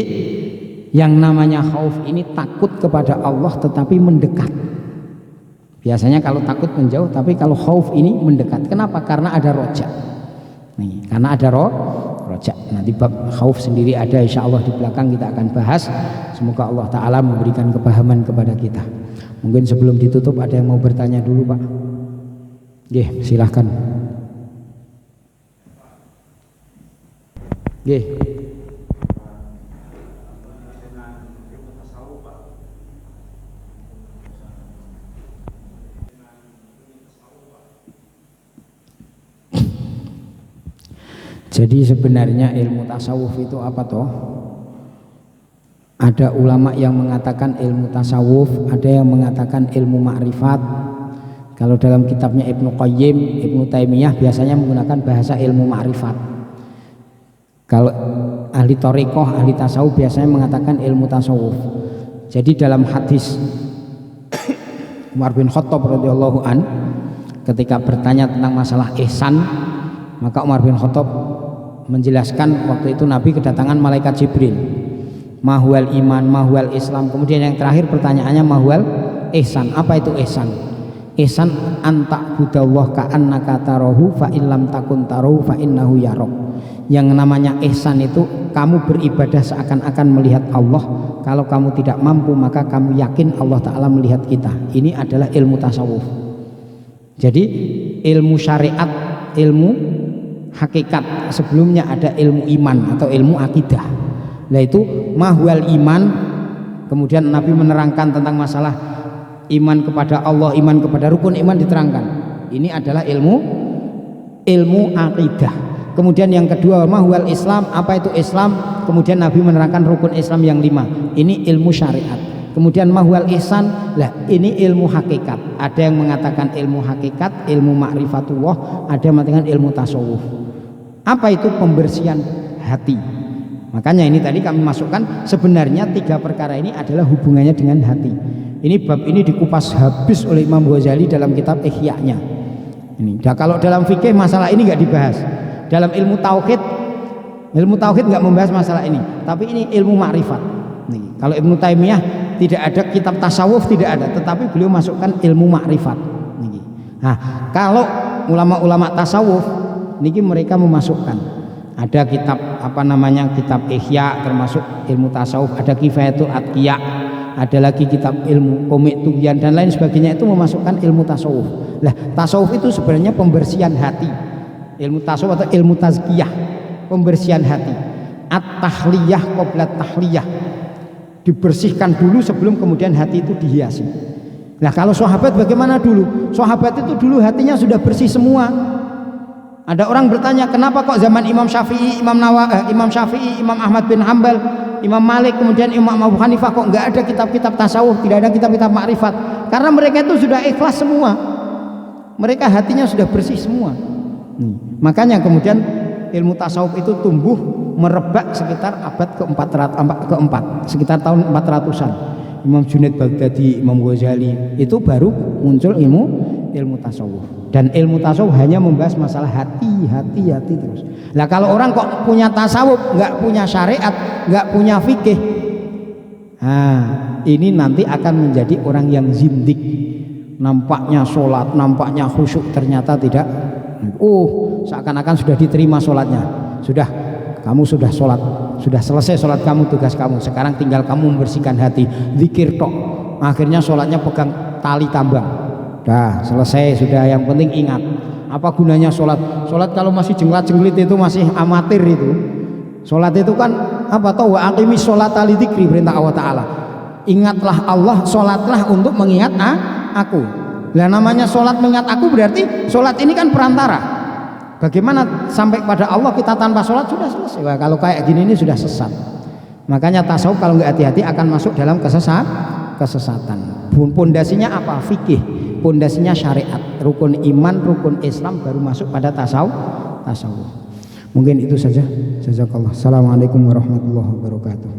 yang namanya khauf ini takut kepada Allah tetapi mendekat. Biasanya kalau takut menjauh, tapi kalau khauf ini mendekat. Kenapa? Karena ada roja. Karena ada roja. Nanti bab khauf sendiri ada, insya Allah di belakang kita akan bahas. Semoga Allah Ta'ala memberikan kepahaman kepada kita. Mungkin sebelum ditutup ada yang mau bertanya dulu, Pak. Silahkan. Jadi sebenarnya ilmu tasawuf itu apa toh? Ada ulama yang mengatakan ilmu tasawuf, ada yang mengatakan ilmu ma'rifat. Kalau dalam kitabnya Ibnu Qayyim, Ibnu Taimiyah biasanya menggunakan bahasa ilmu ma'rifat. Kalau ahli thariqah, ahli tasawuf biasanya mengatakan ilmu tasawuf. Jadi dalam hadis Umar bin Khattab radhiyallahu an ketika bertanya tentang masalah ihsan, maka Umar bin Khattab menjelaskan waktu itu Nabi kedatangan malaikat Jibril. Mahwal iman, mahwal Islam. Kemudian yang terakhir pertanyaannya mahwal ihsan. Apa itu ihsan? Ihsan anta budallah ka'annaka tarahu fa illam takun tarahu fa innahu yarok. Yang namanya ihsan itu kamu beribadah seakan-akan melihat Allah. Kalau kamu tidak mampu maka kamu yakin Allah Ta'ala melihat kita. Ini adalah ilmu tasawuf. Jadi ilmu syariat, ilmu hakikat, sebelumnya ada ilmu iman atau ilmu akidah. Nah itu mahwal iman. Kemudian Nabi menerangkan tentang masalah iman kepada Allah, iman kepada rukun iman diterangkan. Ini adalah ilmu akidah. Kemudian yang kedua mahwal Islam, apa itu Islam? Kemudian Nabi menerangkan rukun Islam yang 5. Ini ilmu syariat. Kemudian mahwal ihsan, lah ini ilmu hakikat. Ada yang mengatakan ilmu hakikat, ilmu ma'rifatullah, ada yang mengatakan ilmu tasawuf. Apa itu? Pembersihan hati. Makanya ini tadi kami masukkan sebenarnya 3 perkara ini adalah hubungannya dengan hati. Ini bab ini dikupas habis oleh Imam Ghazali dalam kitab Ihya-nya. Ini. Nah, kalau dalam fikih masalah ini nggak dibahas. Dalam ilmu tauhid nggak membahas masalah ini. Tapi ini ilmu ma'rifat. Nih, kalau Ibnu Taimiyah tidak ada kitab tasawuf, tidak ada, tetapi beliau masukkan ilmu ma'rifat. Nih. Nah, kalau ulama-ulama tasawuf niki mereka memasukkan ada kitab kitab Ihya termasuk ilmu tasawuf, ada Kifayatul Atqiya, ada lagi kitab ilmu Qomik Tughyan dan lain sebagainya, itu memasukkan ilmu tasawuf. Lah tasawuf itu sebenarnya pembersihan hati. Ilmu tasawuf atau ilmu tazkiyah, pembersihan hati. At-tahliyah qabla tahliyah, dibersihkan dulu sebelum kemudian hati itu dihiasi. Nah kalau sahabat bagaimana dulu? Sahabat itu dulu hatinya sudah bersih semua. Ada orang bertanya, kenapa kok zaman Imam Syafi'i, Imam Syafi'i, Imam Ahmad bin Hanbal, Imam Malik, kemudian Imam Abu Hanifah kok nggak ada kitab-kitab tasawuf, tidak ada kitab-kitab ma'rifat? Karena mereka itu sudah ikhlas semua. Mereka hatinya sudah bersih semua. Makanya kemudian ilmu tasawuf itu tumbuh merebak sekitar abad keempat, sekitar tahun 400-an. Imam Junaid Baghdadi, Imam Ghazali, itu baru muncul ilmu tasawuf. Dan ilmu tasawuf hanya membahas masalah hati terus. Nah kalau orang kok punya tasawuf, nggak punya syariat, nggak punya fikih, ini nanti akan menjadi orang yang zindik. Nampaknya sholat, nampaknya khusyuk, ternyata tidak. Seakan-akan sudah diterima sholatnya. Kamu sudah sholat, sudah selesai sholat kamu, tugas kamu. Sekarang tinggal kamu membersihkan hati, zikir tok. Akhirnya sholatnya pegang tali tambang. Dah selesai sudah. Yang penting ingat, apa gunanya sholat? Sholat kalau masih jenglat-jenglit itu masih amatir itu. Sholat itu kan apa tau? Wa aqimis sholata li dzikri, perintah Allah Ta'ala. Ingatlah Allah, sholatlah untuk mengingat aku. Lah namanya sholat mengingat aku berarti sholat ini kan perantara. Bagaimana sampai pada Allah kita tanpa sholat? Sudah selesai. Wah, kalau kayak gini ini sudah sesat. Makanya tasawuf kalau nggak hati-hati akan masuk dalam kesesatan. Pondasinya apa? Fikih. Pondasinya syariat. Rukun iman, rukun Islam baru masuk pada tasawuf. Mungkin itu saja. Jazakallah. Assalamualaikum warahmatullahi wabarakatuh.